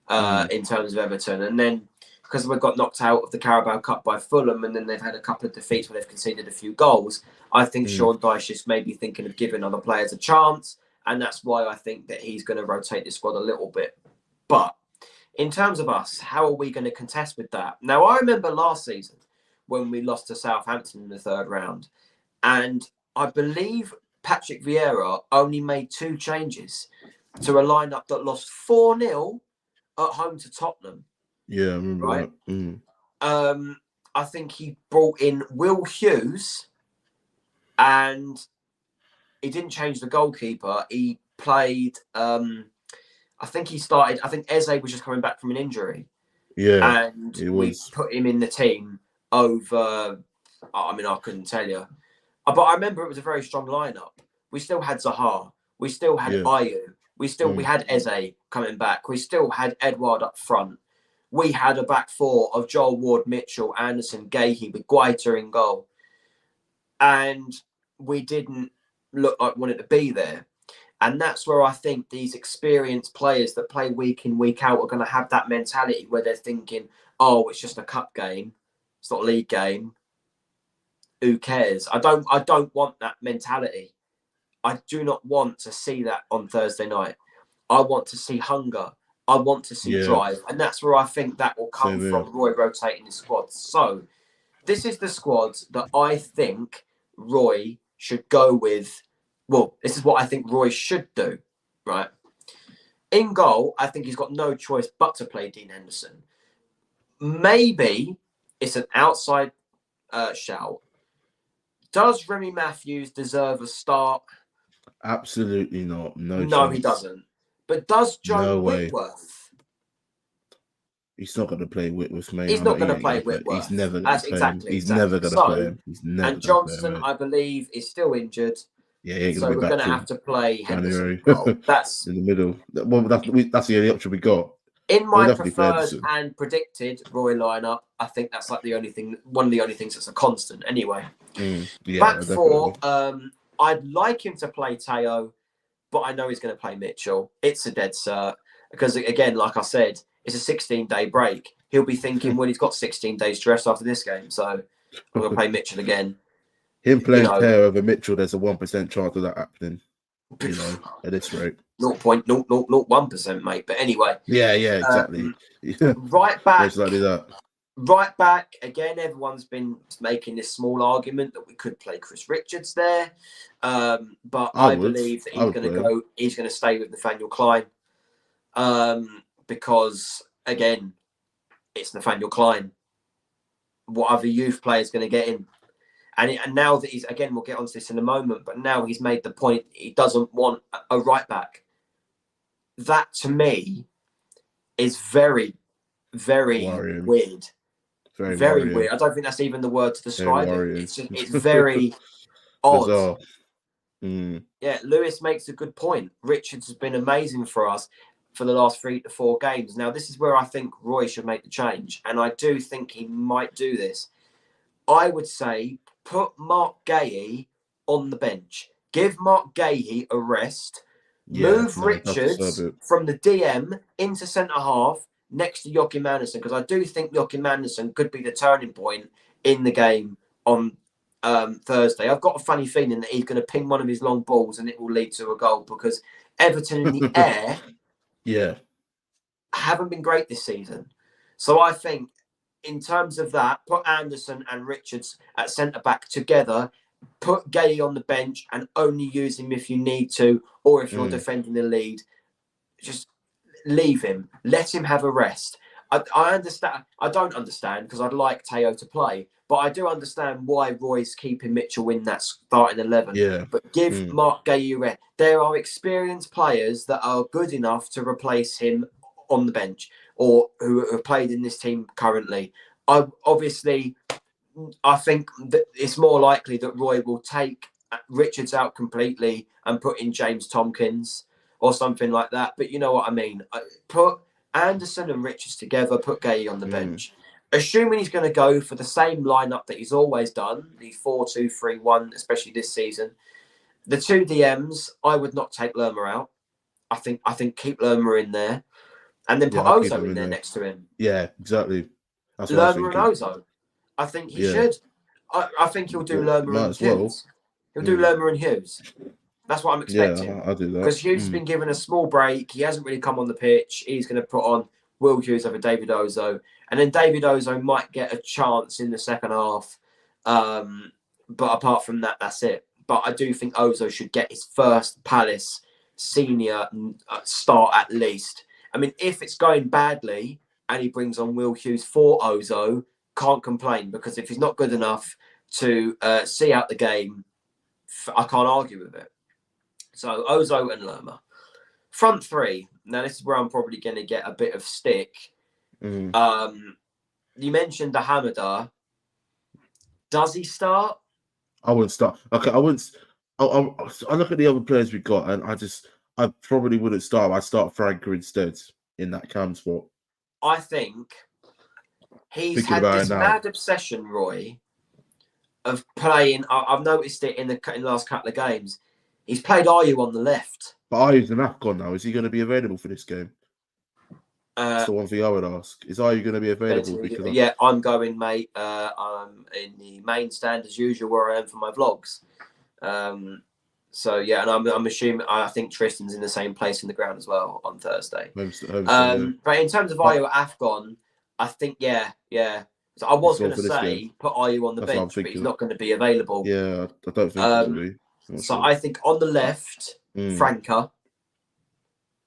in terms of Everton. And then because we got knocked out of the Carabao Cup by Fulham, and then they've had a couple of defeats where they've conceded a few goals, I think Sean Dyche is maybe thinking of giving other players a chance, and that's why I think that he's going to rotate the squad a little bit. But in terms of us, how are we going to contest with that? Now, I remember last season when we lost to Southampton in the third round, and I believe Patrick Vieira only made 2 changes to a lineup that lost 4-0 at home to Tottenham. Yeah, I remember right? That. I think he brought in Will Hughes, and he didn't change the goalkeeper. He played... I think Eze was just coming back from an injury. Yeah, and we put him in the team over... I mean, I couldn't tell you. But I remember it was a very strong lineup. We still had Zaha. We still had Ayew. We had Eze coming back. We still had Edouard up front. We had a back four of Joel Ward, Mitchell, Anderson, Gahey with Guaita in goal. And we didn't look like we wanted to be there. And that's where I think these experienced players that play week in, week out are going to have that mentality where they're thinking, oh, it's just a cup game. It's not a league game. Who cares? I don't want that mentality. I do not want to see that on Thursday night. I want to see hunger. I want to see drive. And that's where I think that will come from Roy rotating his squad. So this is the squad that I think Roy should go with. Well, this is what I think Roy should do, right? In goal, I think he's got no choice but to play Dean Henderson. Maybe it's an outside shout. Does Remy Matthews deserve a start? Absolutely not. No, he doesn't. But does Joe Whitworth He's not going to play Whitworth, mate. He's not going to play He's Whitworth. never going That's to play him. exactly. He's never going to play him. He's never and going to play him, Johnston, mate. I believe, is still injured. Yeah, he ain't So going to we're be going back to have to play January. Henderson. That's in the middle. Well, that's the only option we got. in my We'll definitely play preferred Henderson. and predicted Roy lineup. I think that's like one of the only things that's a constant. Anyway, Yeah, back definitely. four. I'd like him to play Teo, but I know he's going to play Mitchell. It's a dead cert because, again, like I said, it's a 16-day break. He'll be thinking, well, he's got 16 days to rest after this game, so I'm going to play Mitchell again. Him playing Teo over Mitchell, there's a 1% chance of that happening. You know, at this rate, 0.0001%, mate. But anyway, yeah, exactly. Right back, exactly that. Right back again. Everyone's been making this small argument that we could play Chris Richards there, but I believe that he's going to go. He's going to stay with Nathaniel Klein, because again, it's Nathaniel Klein. What other youth player is going to get in? And now that we'll get onto this in a moment, but now he's made the point he doesn't want a right back. That to me is very, very weird. Very weird. I don't think that's even the word to describe it. It's very odd. Yeah, Lewis makes a good point. Richards has been amazing for us for the last 3 to 4 games. Now, this is where I think Roy should make the change, and I do think he might do this. I would say put Mark Gahey on the bench. Give Mark Gahey a rest. Move Richards from the DM into centre-half next to Joachim Andersen, because I do think Joachim Andersen could be the turning point in the game on Thursday. I've got a funny feeling that he's going to ping one of his long balls and it will lead to a goal, because Everton in the air haven't been great this season. So I think in terms of that, put Anderson and Richards at centre-back together, put Gahey on the bench and only use him if you need to, or if you're defending the lead, just leave him. Let him have a rest. I understand. I don't understand, because I'd like Teo to play, but I do understand why Roy's keeping Mitchell in that starting 11. Yeah. But give Mark Gahey a rest. There are experienced players that are good enough to replace him on the bench, or who have played in this team currently. I think that it's more likely that Roy will take Richards out completely and put in James Tompkins or something like that. But you know what I mean. Put Anderson and Richards together, put Gahey on the bench. Assuming he's going to go for the same lineup that he's always done, the 4-2-3-1, especially this season. The 2 DMs, I would not take Lerma out. I think keep Lerma in there, and then put Ozo in there next to him. Yeah, exactly. That's Lerma and Ozo. I think he should. I think he'll do Lerma and Hughes. He'll do Lerma and Hughes. That's what I'm expecting. Yeah, I'll do that. Because Hughes has been given a small break. He hasn't really come on the pitch. He's going to put on Will Hughes over David Ozo. And then David Ozo might get a chance in the second half. But apart from that, that's it. But I do think Ozo should get his first Palace senior start at least. I mean, if it's going badly and he brings on Will Hughes for Ozo, can't complain, because if he's not good enough to see out the game, I can't argue with it. So Ozo and Lerma. Front three. Now, this is where I'm probably going to get a bit of stick. You mentioned the Hamada. Does he start? I wouldn't start. Okay, I wouldn't. I look at the other players we got, and I probably wouldn't start. I'd start Franker instead in that cam spot. I think he's had this mad obsession, Roy, of playing. I've noticed it in the last couple of games. He's played Ayew on the left. But Ayew's an AFCON now. Is he going to be available for this game? That's the one thing I would ask. Is Ayew going to be available? Because I'm going, mate. I'm in the main stand as usual, where I am for my vlogs. So yeah, and I'm assuming I think Tristan's in the same place in the ground as well on Thursday. But in terms of Ayew at AFCON, I think yeah. So I was going to say put Ayew on the bench, but he's not going to be available. Yeah, I don't think he'll be. So I think on the left, Franker.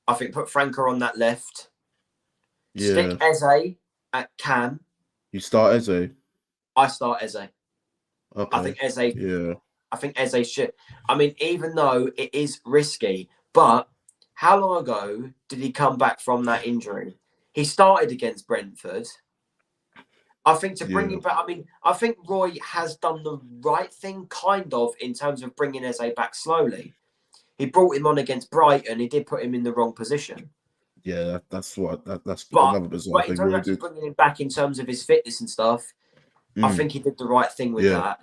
I think put Franker on that left. Yeah. Stick Eze at cam. You start Eze? I start Eze. Okay. I think Eze. Yeah. I think Eze should. I mean, even though it is risky, but how long ago did he come back from that injury? He started against Brentford. I think to bring him back, I mean, I think Roy has done the right thing, kind of, in terms of bringing Eze back slowly. He brought him on against Brighton. He did put him in the wrong position. Yeah, that's another bizarre thing. In terms of actually bringing him back in terms of his fitness and stuff, I think he did the right thing with that.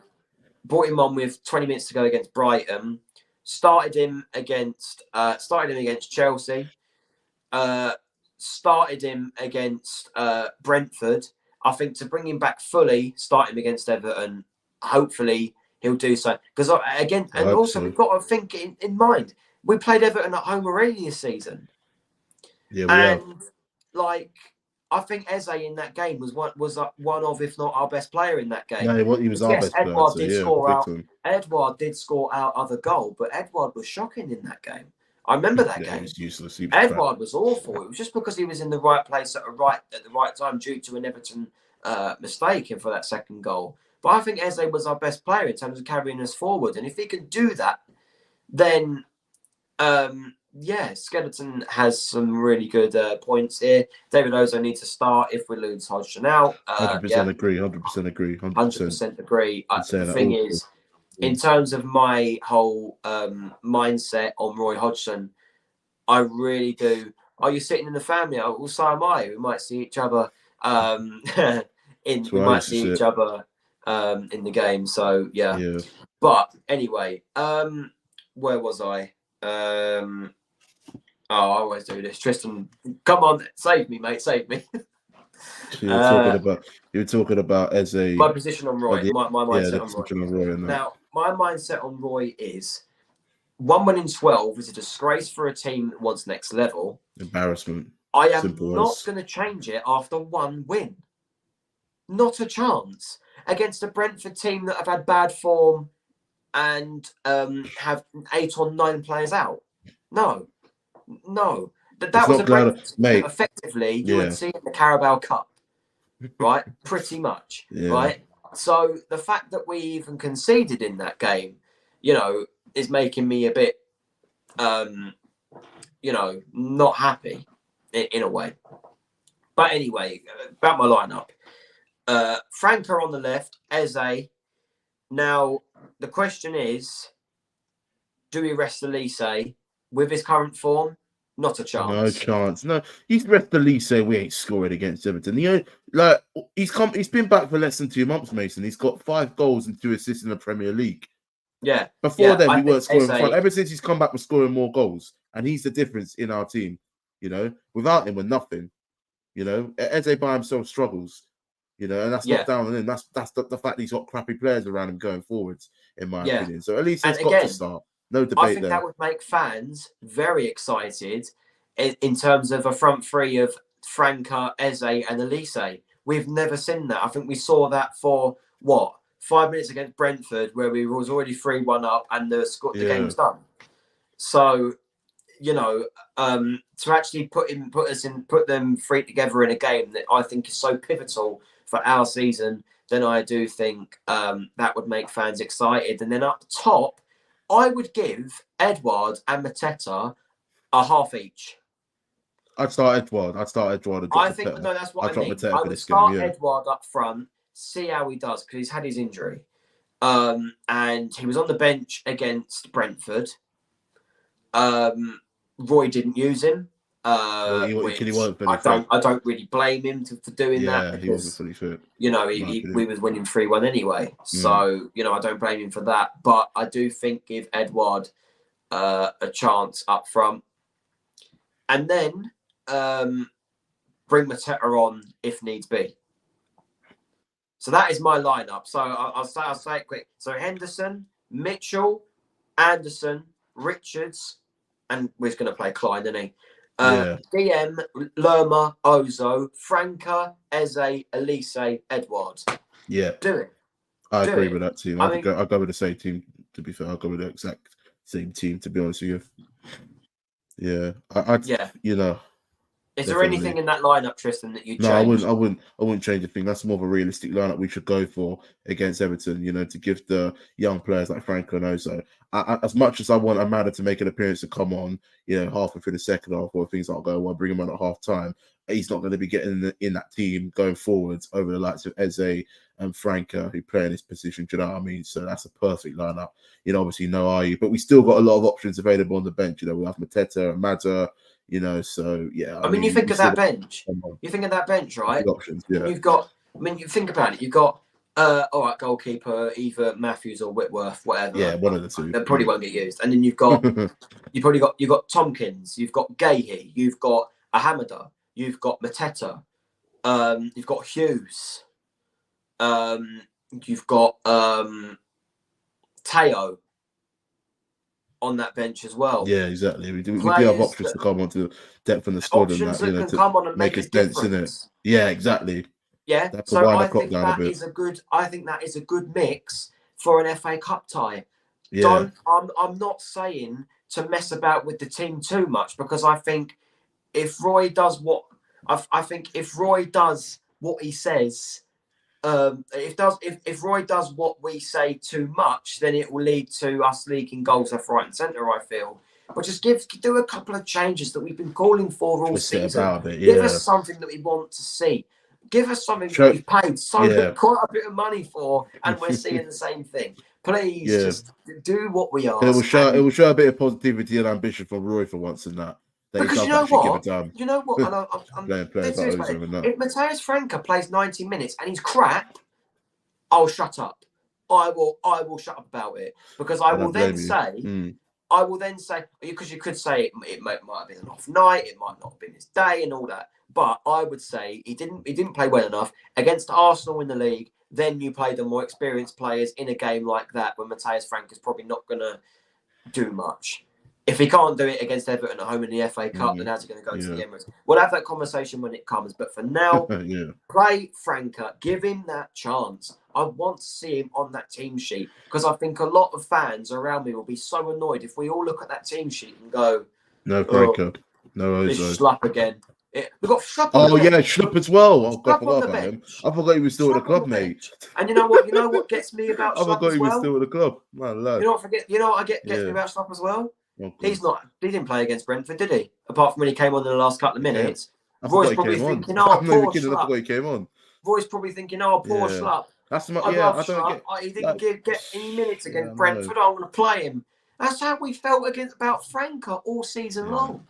Brought him on with 20 minutes to go against Brighton. Started him against Chelsea. Started him against Brentford. I think to bring him back fully, start him against Everton. Hopefully he'll do so. Because we've got to think in mind. We played Everton at home already this season. Yeah, we have. Like, I think Eze in that game was one of, if not our best player in that game. No, he was our best player. Edouard did score our other goal, but Edouard was shocking in that game. I remember that game. He was useless. Edouard was awful. It was just because he was in the right place at the right time due to an Everton mistake and for that second goal. But I think Eze was our best player in terms of carrying us forward. And if he can do that, then Skeleton has some really good points here. David Ozo needs to start if we lose Hodgson out. 100% agree. 100% agree. 100% agree. The thing is, in terms of my whole mindset on Roy Hodgson, I really do. Are you sitting in the family? Oh, well, so am I. We might see each other in the game. So yeah. But anyway, where was I? I always do this. Tristan, come on, save me, mate, save me. You were talking about Eze. My position on Roy. My mindset on Roy. Now, my mindset on Roy is 1 win in 12 is a disgrace for a team that wants next level. Embarrassment. I am not going to change it after 1 win. Not a chance. Against a Brentford team that have had bad form and have 8 or 9 players out. No. That was a Brentford team effectively you would see in the Carabao Cup. Right? Pretty much. Right? So the fact that we even conceded in that game, is making me a bit, not happy in a way. But anyway, about my lineup. Franco on the left, Eze. Now, the question is, do we rest Elise with his current form? Not a chance. No chance. No, he's rest Elise. We ain't scoring against Everton. He's been back for less than 2 months, Mason. He's got 5 goals and 2 assists in the Premier League. Yeah. Before then, we weren't scoring front. Ever since he's come back, we're scoring more goals, and he's the difference in our team. Without him, we're nothing. Eze by himself struggles. And that's not down on him. That's the fact that he's got crappy players around him going forwards, in my opinion. So at least he's got to start. No debate I think that would make fans very excited in terms of a front three of Franca, Eze, and Elise. We've never seen that. I think we saw that for 5 minutes against Brentford, where we was already 3-1 up and the game was done. So, to actually put them 3 together in a game that I think is so pivotal for our season, then I do think that would make fans excited. And then up top, I would give Edouard and Mateta a half each. I'd start Edouard. That's what I mean. I would start Edouard up front, see how he does, because he's had his injury. And he was on the bench against Brentford. Roy didn't use him. I don't really blame him for doing that. Because, he wasn't fully fit. We was winning 3-1 anyway. So, I don't blame him for that. But I do think give Edouard a chance up front. And then bring Mateta on if needs be. So that is my lineup. So I'll say it quick. So Henderson, Mitchell, Anderson, Richards, and we're going to play Klein, isn't he? DM, Lerma, Ozo, Franca, Eze, Elise, Edouard. Yeah. Do it. I agree with that team. I'll go with the same team, to be fair. I'll go with the exact same team, to be honest with you. Yeah. Is there anything in that lineup, Tristan, that you change? No, I wouldn't change a thing. That's more of a realistic lineup we should go for against Everton, to give the young players like Franco and Ozo. As much as I want Amada to make an appearance to come on, halfway through the second half or things aren't going well, bring him on at half time. he's not going to be getting in that team going forwards over the likes of Eze and Franca, who play in this position. Do you know what I mean? So that's a perfect lineup. Obviously, no Ayew, but we still got a lot of options available on the bench. We have Mateta and Madza, so yeah. I mean, you think of that bench. You think of that bench, right? Options, yeah. And you've got, you think about it. You've got, all right, goalkeeper, either Matthews or Whitworth, whatever. Yeah, one of the two. They probably won't get used. And then you've got, you've got Tompkins, you've got Gahey, you've got Ahamada, you've got Mateta, you've got Hughes, you've got Teo on that bench as well. Yeah, exactly. We do have options to come onto depth in the squad and that, can come on and make a dents in it. Yeah, exactly. Yeah, so I think that is a good. I think that is a good mix for an FA Cup tie. Yeah. I'm not saying to mess about with the team too much, because I think if Roy does what he says, if Roy does what we say too much, then it will lead to us leaking goals left, right, and centre. I feel, but just do a couple of changes that we've been calling for all season. Give us something that we want to see. Give us something that we've paid quite a bit of money for, and we're seeing the same thing. Please, just do what we ask. It will show a bit of positivity and ambition from Roy for once in that. Because you know what? I'm if Matheus Franca plays 90 minutes and he's crap, I'll shut up. I will shut up about it, because I will then say, because you could say it might have been an off night, it might not have been his day and all that. But I would say he didn't play well enough against Arsenal in the league. Then you play the more experienced players in a game like that, when Matheus Franca is probably not going to do much. If he can't do it against Everton at home in the FA Cup, then how's he going to go to the Emirates? We'll have that conversation when it comes. But for now, play Franca. Give him that chance. I want to see him on that team sheet, because I think a lot of fans around me will be so annoyed if we all look at that team sheet and go, "No Franca, no Ozil. Schlupp again." We've got Schlupp. Schlupp as well. I forgot about him. I forgot he was still at the club, mate. And you know what gets me about Schlupp as well? I forgot he was still at the club. Man, lad. You know what gets me about Schlupp as well? He didn't play against Brentford, did he? Apart from when he came on in the last couple of minutes. Roy's probably thinking, poor Schlupp. He came on. Roy's probably thinking, poor Schlupp. That's he didn't get any minutes against Brentford. I want to play him. That's how we felt about Franca all season long.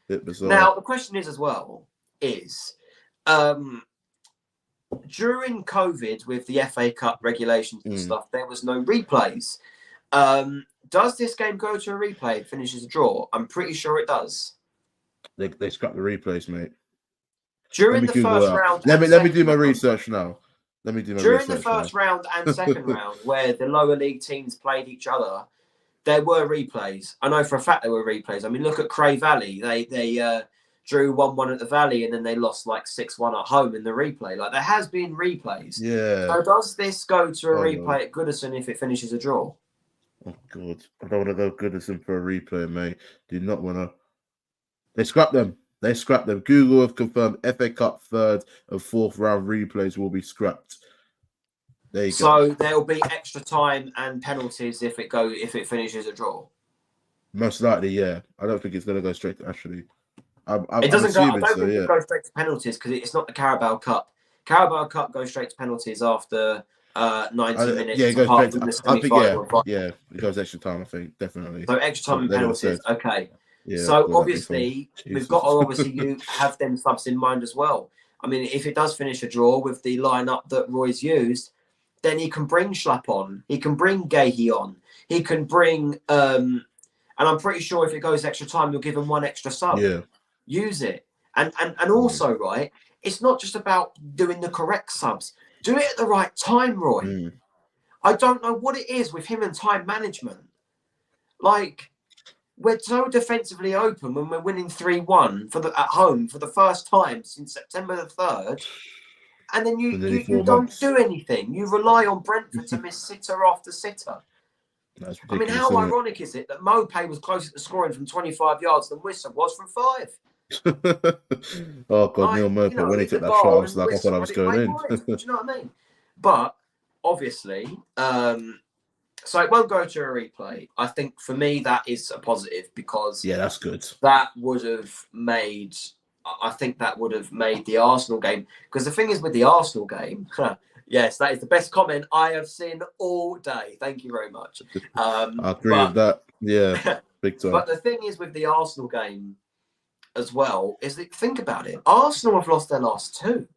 Now, the question is as well, during COVID with the FA Cup regulations and stuff, there was no replays. Does this game go to a replay and finishes a draw? I'm pretty sure it does. They scrapped the replays, mate. During the first round... Let me do my research now. During the first round and second round, where the lower league teams played each other, there were replays. I know for a fact there were replays. I mean, look at Cray Valley. They drew 1-1 at the Valley, and then they lost like 6-1 at home in the replay. Like, there has been replays. Yeah. So does this go to a replay at Goodison if it finishes a draw? Oh, God. I don't want to go Goodison for a replay, mate. Do not want to. They scrapped them. Google have confirmed FA Cup third and fourth round replays will be scrapped. There you go. So there'll be extra time and penalties if it finishes a draw. Most likely, yeah. I don't think it's going to go straight to Ashley. It doesn't go. I don't think it goes straight to penalties, because it's not the Carabao Cup. Carabao Cup goes straight to penalties after 90 minutes. Yeah, it goes straight to, it goes extra time. I think definitely. So extra time and penalties. Okay. Yeah, so obviously we've got to you have them subs in mind as well. I mean, if it does finish a draw with the lineup that Roy's used, then he can bring Schlupp on. He can bring Gahey on. He can bring. And I'm pretty sure if it goes extra time, you'll give him one extra sub. Yeah. Use it. And also, right, it's not just about doing the correct subs. Do it at the right time, Roy. I don't know what it is with him and time management. Like, we're so defensively open when we're winning 3-1 at home for the first time since September the 3rd. And then you don't do anything. You rely on Brentford to miss sitter after sitter. I mean, how ironic is it that Mopé was closer to scoring from 25 yards than Wissa was from 5? Oh, God, Neil Mopé, when he took that shot, I was like, I thought I was going in. Do you know what I mean? But, obviously, so it won't go to a replay. I think, for me, that is a positive, because... Yeah, that's good. That would have made I think that would have made the Arsenal game. Because the thing is with the Arsenal game, yes, that is the best comment I have seen all day. Thank you very much. I agree with that. Yeah, big time. But the thing is with the Arsenal game as well, is that think about it. Arsenal have lost their last two.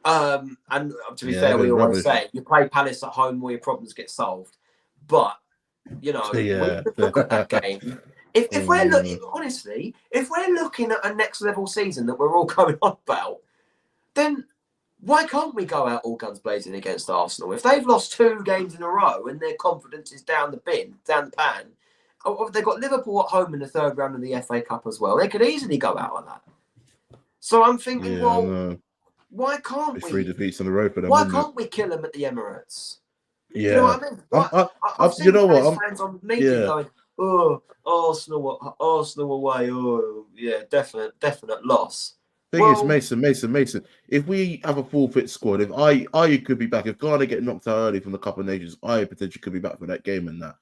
And to be fair, we always say you play Palace at home, all your problems get solved. But you know, when you look at that game, if we're looking honestly, if we're looking at a next level season that we're all going on about, then why can't we go out all guns blazing against Arsenal? If they've lost 2 games in a row and their confidence is down the pan, they've got Liverpool at home in the 3rd round of the FA Cup as well. They could easily go out on that. So I'm thinking, why can't we? 3 defeats in a row for them. Why can't we kill them at the Emirates? Yeah, you know what I mean. I've seen fans on media going, "Oh, Arsenal away. Oh, yeah, definite loss." Thing is, Mason. If we have a full fit squad, if Ayew could be back, if Ghana get knocked out early from the Cup of Nations, Ayew potentially could be back for that game and that.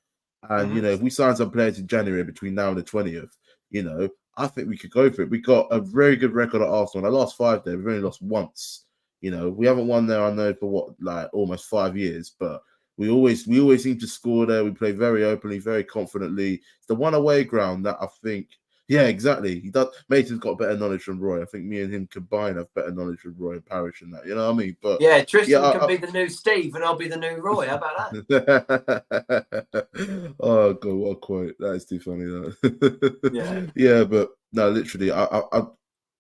And you know, if we sign some players in January between now and the 20th, you know, I think we could go for it. We got a very good record at Arsenal. In the last 5 days, we've only lost once. You know, we haven't won there, I know, for what, almost 5 years, but we always seem to score there. We play very openly, very confidently. It's the one away ground that I think, yeah, exactly. He does. Mason's got better knowledge than Roy. I think me and him combined have better knowledge than Roy and Parish and that. You know what I mean? But yeah, Tristan can be the new Steve, and I'll be the new Roy. How about that? Oh God, what a quote! That is too funny. That. Yeah, but no, literally, I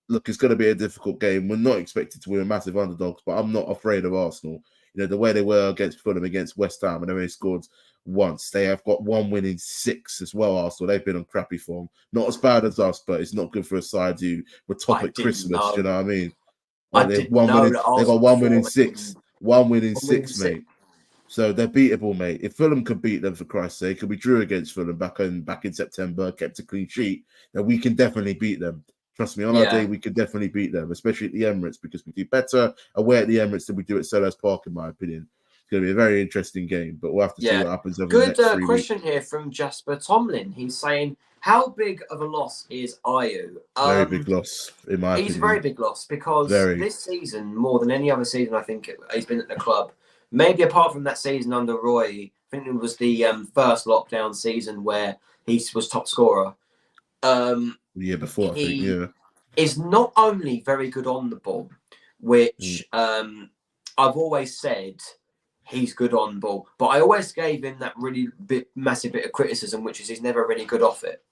look. It's going to be a difficult game. We're not expected to win a massive underdogs, but I'm not afraid of Arsenal. You know, the way they were against Fulham, against West Ham, and they only scored once. They have got 1 win in 6 as well, Arsenal. They've been on crappy form. Not as bad as us, but it's not good for a side who were top at Christmas. Do you know what I mean? They got 1 win in 6. 1 win in 6, mate. So they're beatable, mate. If Fulham could beat them, for Christ's sake, and we drew against Fulham back in September, kept a clean sheet, then we can definitely beat them. Trust me, on our day, we could definitely beat them, especially at the Emirates, because we do better away at the Emirates than we do at Selhurst Park, in my opinion. It's going to be a very interesting game, but we'll have to see what happens over the next 3 weeks. Good question here from Jasper Tomlin. He's saying, how big of a loss is Ayew? Very big loss, in my opinion. He's a very big loss because this season, more than any other season, I think he's been at the club. Maybe apart from that season under Roy, I think it was the first lockdown season where he was top scorer. The year before, I think, is not only very good on the ball, which I've always said he's good on ball, but I always gave him that really massive bit of criticism, which is he's never really good off it.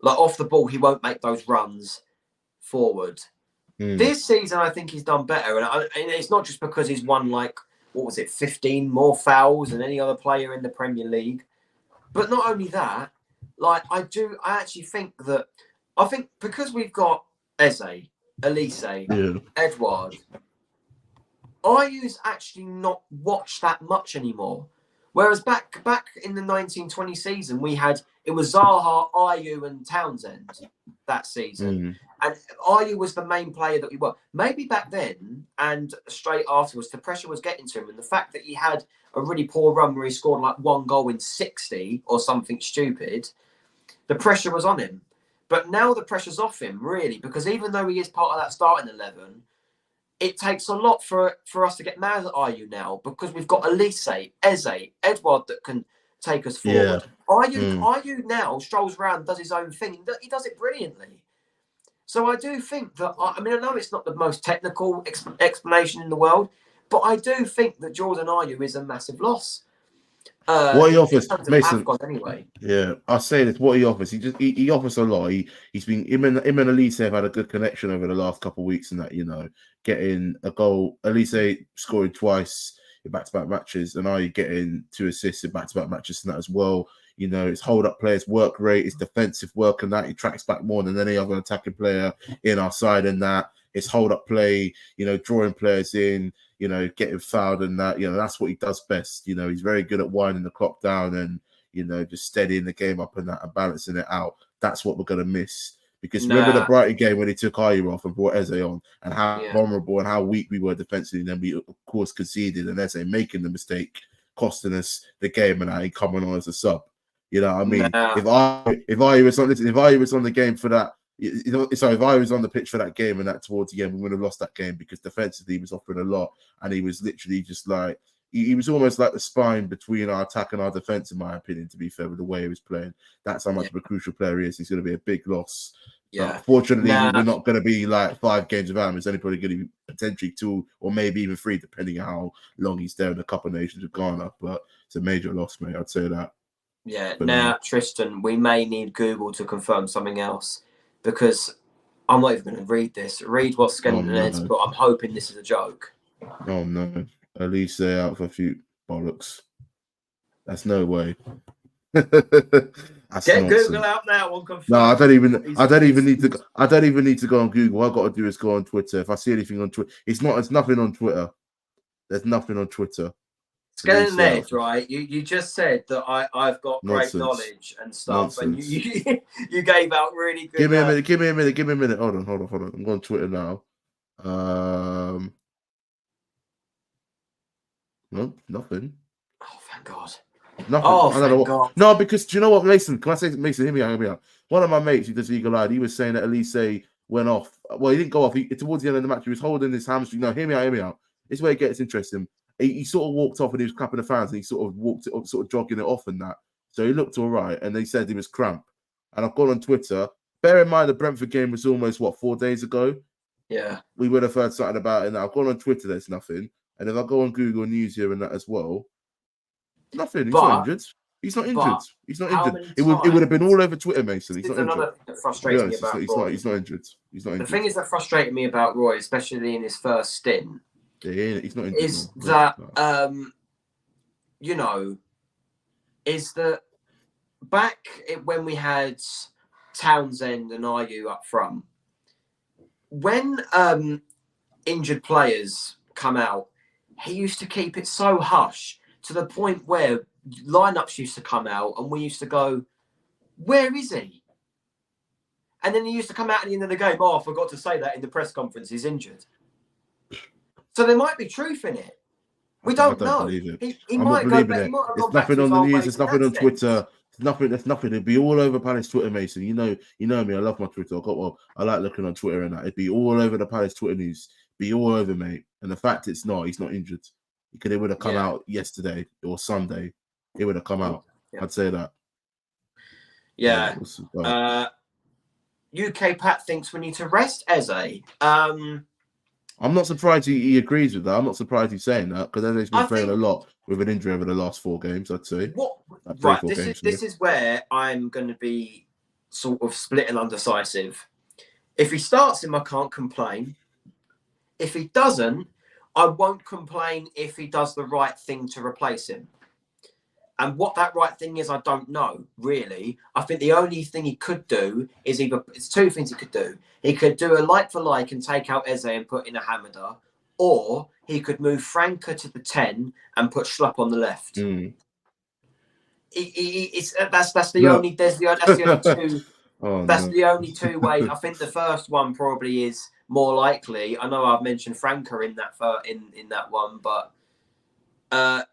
Like off the ball, he won't make those runs forward. This season, I think he's done better, and it's not just because he's won 15 more fouls than any other player in the Premier League. But not only that, I think because we've got Eze, Elise, Edouard, Ayew's actually not watched that much anymore. Whereas back in the 1920 season, it was Zaha, Ayew, and Townsend that season. And Ayew was the main player that we were. Maybe back then and straight afterwards, the pressure was getting to him. And the fact that he had a really poor run where he scored 1 goal in 60 or something stupid, the pressure was on him. But now the pressure's off him, really, because even though he is part of that starting 11, it takes a lot for us to get mad at Ayew now, because we've got Elise, Eze, Edouard that can take us forward. Ayew now strolls around, does his own thing. He does it brilliantly. So I do think that, I know it's not the most technical explanation in the world, but I do think that Jordan Ayew is a massive loss. What he offers, Mason. Anyway. Yeah, I say this. What he offers, he offers a lot. He's been him and Elise have had a good connection over the last couple of weeks, and that getting a goal. Elise scoring twice in back-to-back matches, and Ayew getting 2 assists in back-to-back matches and that as well. His hold-up play, his work rate, his defensive work, and that he tracks back more than any other attacking player in our side. And that his hold-up play, drawing players in. Getting fouled and that, that's what he does best. He's very good at winding the clock down and, just steadying the game up and that and balancing it out. That's what we're going to miss. Because remember the Brighton game when he took Ayew off and brought Eze on, and how vulnerable and how weak we were defensively. And then we, of course, conceded, and Eze making the mistake, costing us the game, and he coming on as a sub. You know what I mean? If Ayew was on the game for that So if I was on the pitch for that game and that towards the end, we would have lost that game because defensively he was offering a lot, and he was literally just like he was almost like the spine between our attack and our defense, in my opinion. To be fair, with the way he was playing, that's how much of a crucial player he is. He's going to be a big loss. Yeah. Fortunately, we're not going to be like 5 games without him. It's only probably going to be potentially 2 or maybe even 3, depending on how long he's there in the Cup of Nations with Ghana. But it's a major loss, mate. I'd say that. Yeah. But now, Tristan, we may need Google to confirm something else, because I'm not even going to read this. Read what Skeleton is, but I'm hoping this is a joke. Oh no! At least they're out for a few bollocks. That's no way. Get Google out now and confirm. No, I don't even need to. I don't even need to go on Google. All I got to do is go on Twitter. If I see anything on Twitter, it's nothing on Twitter. There's nothing on Twitter. Skeleton Ed, right? You just said that I've got great knowledge and stuff, and you gave out really good. Give me a minute. Hold on. I'm going on Twitter now. No, nothing. Oh, thank God. Nothing. Oh, thank God. No, because do you know what, Mason? Can I say, Mason, hear me out. One of my mates who does eagle-eyed, he was saying that Elise went off. Well, he didn't go off. Towards the end of the match, he was holding his hamstring. No, hear me out. This is where it gets interesting. He sort of walked off and he was clapping the fans, and he sort of jogging it off and that. So he looked all right, and they said he was cramp. And I've gone on Twitter. Bear in mind, the Brentford game was almost 4 days ago. Yeah, we would have heard something about it. Now I've gone on Twitter. There's nothing. And if I go on Google News here and that as well, nothing. He's not injured. He's not injured. It would have been all over Twitter, Mason. He's not injured. Another thing that frustrates me about Roy. He's not injured. The thing is that frustrated me about Roy, especially in his first stint, he's not injured. Is that is that back when we had Townsend and Ayew up front, when injured players come out, he used to keep it so hush to the point where lineups used to come out and we used to go, where is he? And then he used to come out at the end of the game, I forgot to say that in the press conference, he's injured. So there might be truth in it. We don't know. He might go back. There's nothing on the news. There's nothing on Twitter. There's nothing. It'd be all over Palace Twitter, Mason. You know me. I love my Twitter. I like looking on Twitter and that. It'd be all over the Palace Twitter news. Be all over, mate. And the fact he's not injured. Because it would have come out yesterday or Sunday. It would have come out. Yeah. I'd say that. Yeah. UK Pat thinks we need to rest Eze. I'm not surprised he agrees with that. I'm not surprised he's saying that because Eze's been playing a lot with an injury over the last 4 games, I'd say. This is where I'm going to be sort of split and undecisive. If he starts him, I can't complain. If he doesn't, I won't complain if he does the right thing to replace him. And what that right thing is, I don't know, really. I think the only thing he could do is it's 2 things he could do. He could do a like-for-like and take out Eze and put in a Hamada, or he could move Franca to the 10 and put Schlupp on the left. That's the only 2. The only 2 ways. I think the first one probably is more likely. I know I've mentioned Franca in that one, but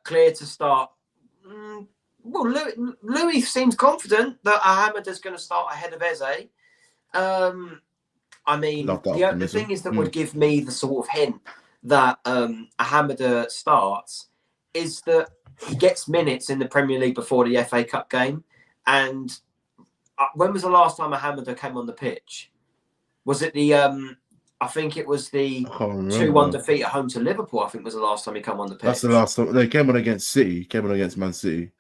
clear to start. Well, Louis seems confident that Hamada's going to start ahead of Eze. I mean, the thing is that would give me the sort of hint that Hamada starts is that he gets minutes in the Premier League before the FA Cup game. And when was the last time Hamada came on the pitch? Was it the I think it was the 2-1 defeat at home to Liverpool. I think was the last time he came on the pitch. That's the last time they came on against City. Came on against Man City.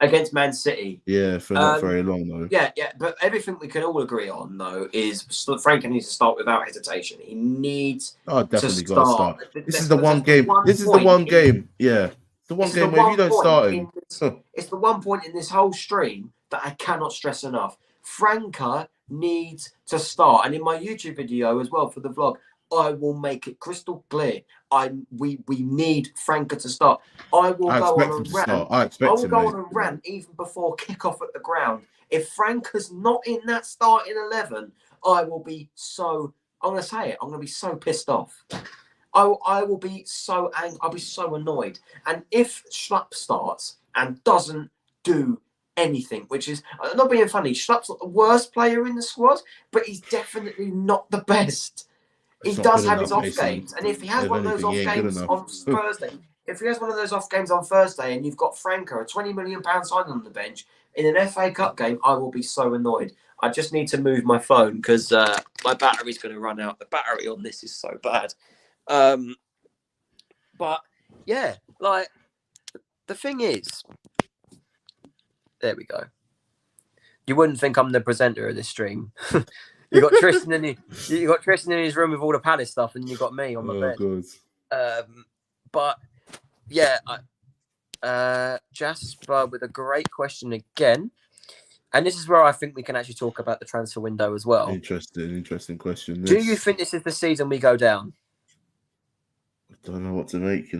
Yeah, for not very long though. Yeah. But everything we can all agree on though is Franca needs to start without hesitation. He needs definitely got to start. This is the one game. This is the one game. Yeah, the one game where if you don't start him, it's the one point in this whole stream that I cannot stress enough. Franca needs to start, and in my YouTube video as well for the vlog, I will make it crystal clear. We need Franca to start. I will go on a rant even before kick-off at the ground. If Franca's not in that starting 11, I will be so. I'm going to say it. I'm going to be so pissed off. I will be so angry. I'll be so annoyed. And if Schlupp starts and doesn't do anything, which is not being funny. Schlupp's not the worst player in the squad, but he's definitely not the best. He It's not does good have his enough, off Mason. games, and if he has If one of those anything, he off ain't good games enough. on Thursday, if he has one of those off games on Thursday, and you've got Franco, a £20 million signing on the bench in an FA Cup game, I will be so annoyed. I just need to move my phone because my battery's going to run out. The battery on this is so bad. But yeah, like the thing is, there we go. You wouldn't think I'm the presenter of this stream. You got Tristan in his room with all the Palace stuff, and you got me on my bed. God. But yeah, Jasper with a great question again, and this is where I think we can actually talk about the transfer window as well. Interesting question. Do you think this is the season we go down? I don't know what to make.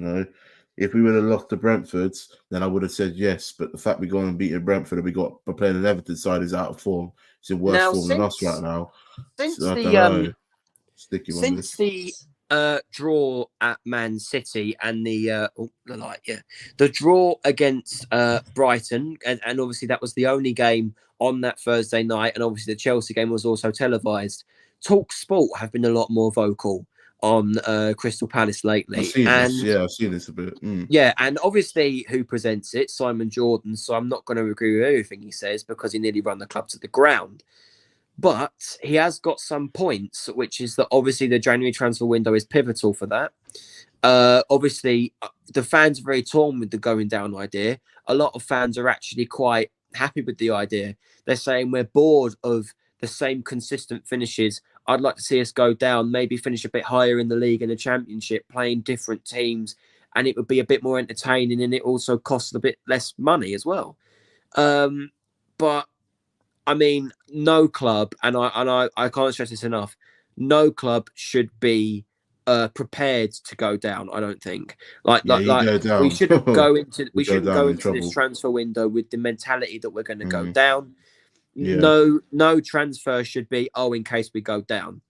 If we would have lost to Brentford, then I would have said yes. But the fact we go and beat Brentford and we're playing an Everton side is out of form. It's in worse form than us right now. Since so the the draw at Man City and the draw against Brighton, and obviously that was the only game on that Thursday night, and obviously the Chelsea game was also televised. Talk Sport have been a lot more vocal on Crystal Palace lately. I've seen this a bit. Yeah, and obviously who presents it? Simon Jordan. So I'm not going to agree with everything he says because he nearly run the club to the ground. But he has got some points, which is that obviously the January transfer window is pivotal for that. Obviously, the fans are very torn with the going down idea. A lot of fans are actually quite happy with the idea. They're saying we're bored of the same consistent finishes. I'd like to see us go down, maybe finish a bit higher in the league and the championship, playing different teams, and it would be a bit more entertaining, and it also costs a bit less money as well. But I mean, no club, and I can't stress this enough, no club should be prepared to go down. I don't think. We shouldn't go into this transfer window with the mentality that we're going to go down. Yeah. No transfer should be in case we go down,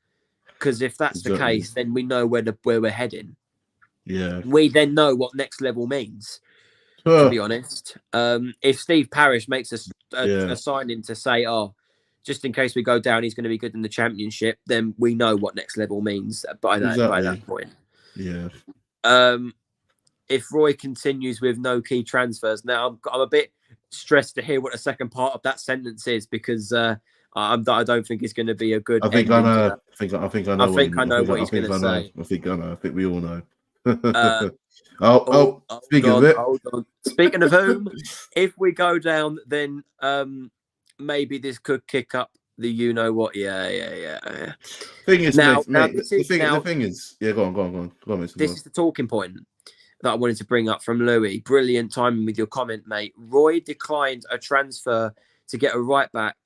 because if that's the case, then we know where we're heading. Yeah, we then know what next level means. To be honest, if Steve Parish makes a signing to say, just in case we go down, he's going to be good in the championship, then we know what next level means by that point. Yeah. If Roy continues with no key transfers, now I'm a bit stressed to hear what the second part of that sentence is, because I don't think it's going to be a good. I think I know. I know what he's going to say. I think I know. I think we all know. Speaking of it. Hold on. Speaking of whom, if we go down, then maybe this could kick up the you know what. Yeah. Thing is, go on. This is the talking point that I wanted to bring up from Louis. Brilliant timing with your comment, mate. Roy declined a transfer to get a right back.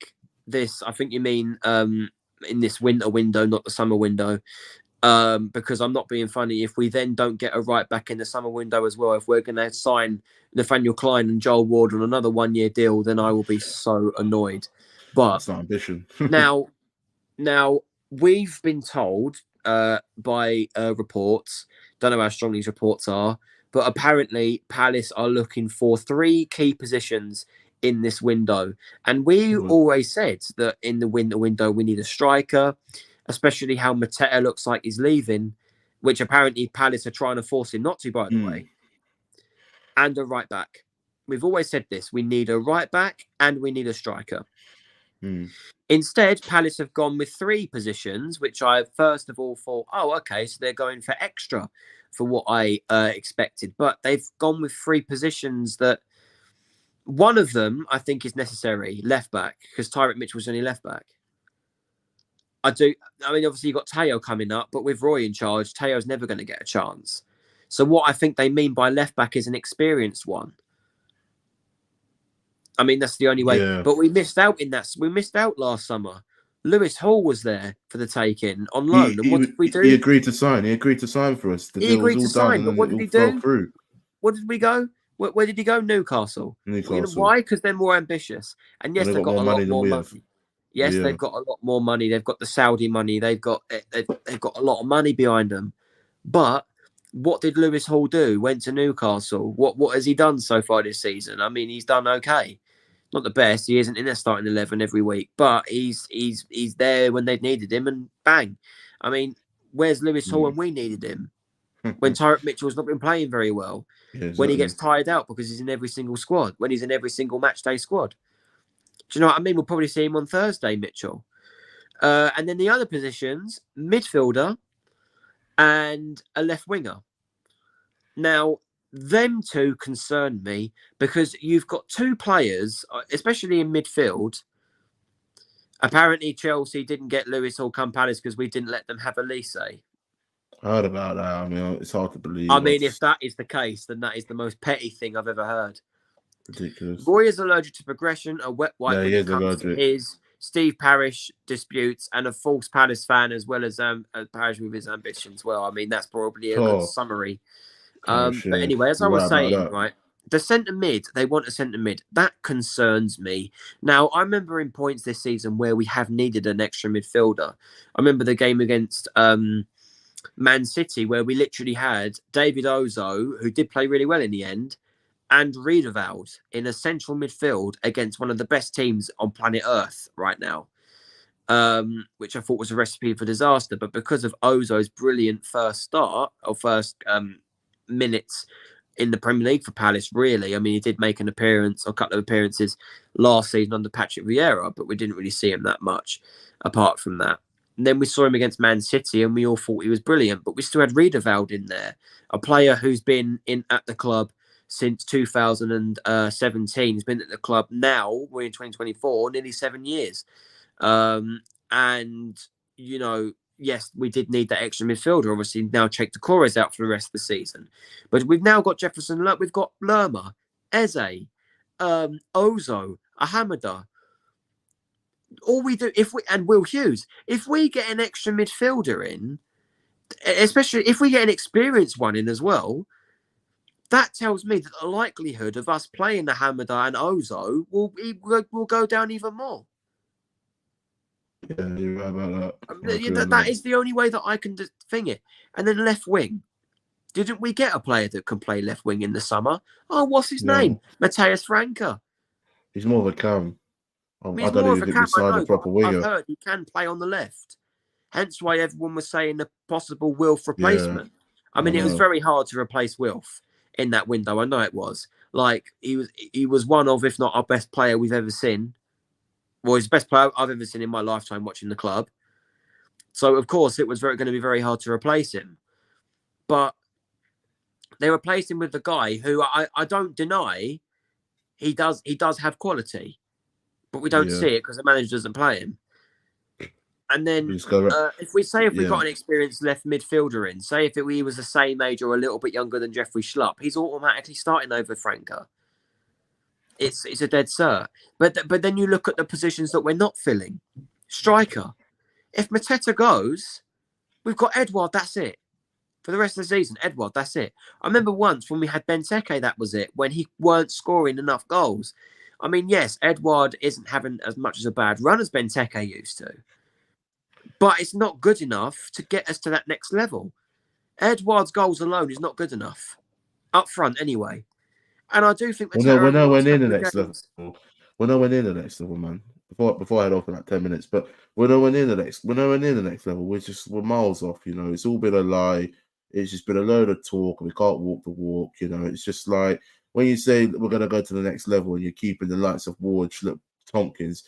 I think you mean in this winter window, not the summer window. Because I'm not being funny. If we then don't get a right back in the summer window as well, if we're going to sign Nathaniel Klein and Joel Ward on another 1-year deal, then I will be so annoyed. But that's not ambition. now we've been told by reports, don't know how strong these reports are, but apparently Palace are looking for 3 key positions in this window. And we always said that in the winter window, we need a striker, especially how Mateta looks like he's leaving, which apparently Palace are trying to force him not to, by the way, and a right back. We've always said this. We need a right back and we need a striker. Instead, Palace have gone with 3 positions, which I first of all thought, okay, so they're going for extra for what I expected. But they've gone with 3 positions that one of them I think is necessary, left back, because Tyreek Mitchell's only left back. I mean, obviously you've got Teo coming up, but with Roy in charge, Teo's never going to get a chance. So what I think they mean by left back is an experienced one. I mean, that's the only way. Yeah. But we missed out in that. We missed out last summer. Lewis Hall was there for the taking on loan. And what did we do? He agreed to sign. He agreed to sign for us. He agreed to sign, but what did he do? What did we go? Where did he go? Newcastle. Why? Because they're more ambitious. And yes, they've got a lot more money. Yes, they've got a lot more money. They've got the Saudi money. They've got a lot of money behind them. But what did Lewis Hall do? Went to Newcastle. What has he done so far this season? I mean, he's done okay. not the best. He isn't in their starting 11 every week, but he's there when they've needed him, and bang. I mean, where's Lewis Hall when we needed him? When Tyreek Mitchell's not been playing very well, Yeah, exactly. when he gets tired out because he's in every single squad, when he's in every single match day squad. Do you know what I mean? We'll probably see him on Thursday, Mitchell. And then the other positions, midfielder and a left winger. Now, them two concern me because you've got two players, especially in midfield. Apparently, Chelsea didn't get Lewis or Palace because we didn't let them have Elise. I heard about that. I mean, it's hard to believe. I mean, if that is the case, then that is the most petty thing I've ever heard. Ridiculous. Roy is allergic to progression, a wet wipe when it comes to his Steve Parish disputes, and a false Palace fan as well as Parish with his ambitions. Well, I mean, that's probably a good summary. But anyway, as I was saying, right, the centre mid, they want a centre mid. That concerns me. Now, I remember in points this season where we have needed an extra midfielder. I remember the game against Man City where we literally had David Ozo, who did play really well in the end, and Riedewald in a central midfield against one of the best teams on planet Earth right now, which I thought was a recipe for disaster. But because of Ozo's brilliant first minutes in the Premier League for Palace, really, I mean, he did make a couple of appearances last season under Patrick Vieira, but we didn't really see him that much apart from that. And then we saw him against Man City and we all thought he was brilliant, but we still had Riedewald in there, a player who's been at the club since 2017. He's been at the club now, we're in 2024, nearly 7 years. And, you know, yes, we did need that extra midfielder. Obviously, now Cheikh Doucouré's out for the rest of the season. But we've now got Jefferson, we've got Lerma, Eze, Ozo, Ahamada. All we do, and Will Hughes, if we get an extra midfielder in, especially if we get an experienced one in as well, that tells me that the likelihood of us playing the Hamada and Ozo will go down even more. Yeah, you're right about that. That is the only way that I can thing it. And then left wing. Didn't we get a player that can play left wing in the summer? Oh, what's his name? Matthias Franca. He's more of a cam. I don't even think we signed a proper winger. I've heard he can play on the left. Hence why everyone was saying a possible Wilf replacement. Yeah, I mean, it was very hard to replace Wilf in that window. I know it was. Like, he was one of, if not our best player we've ever seen. Well, he's the best player I've ever seen in my lifetime watching the club. So, of course, it was going to be very hard to replace him. But they replaced him with the guy who I don't deny he does have quality. But we don't see it because the manager doesn't play him. And then if we got an experienced left midfielder in, say if he was the same age or a little bit younger than Jeffrey Schlupp, he's automatically starting over Franca. It's a dead cert. But then you look at the positions that we're not filling. Striker. If Mateta goes, we've got Edouard, that's it. For the rest of the season, Edouard, that's it. I remember once when we had Benteke, that was it, when he weren't scoring enough goals. I mean, yes, Edouard isn't having as much as a bad run as Benteke used to. But it's not good enough to get us to that next level. Edouard's goals alone is not good enough. Up front, anyway. And I do think... we're nowhere near the next level. We're nowhere near the next level, man. Before I head off in like 10 minutes. But we're nowhere near the next level. We're miles off, you know. It's all been a lie. It's just been a load of talk. We can't walk the walk, you know. It's just like... when you say we're going to go to the next level and you're keeping the likes of Ward, Schlupp, Tompkins,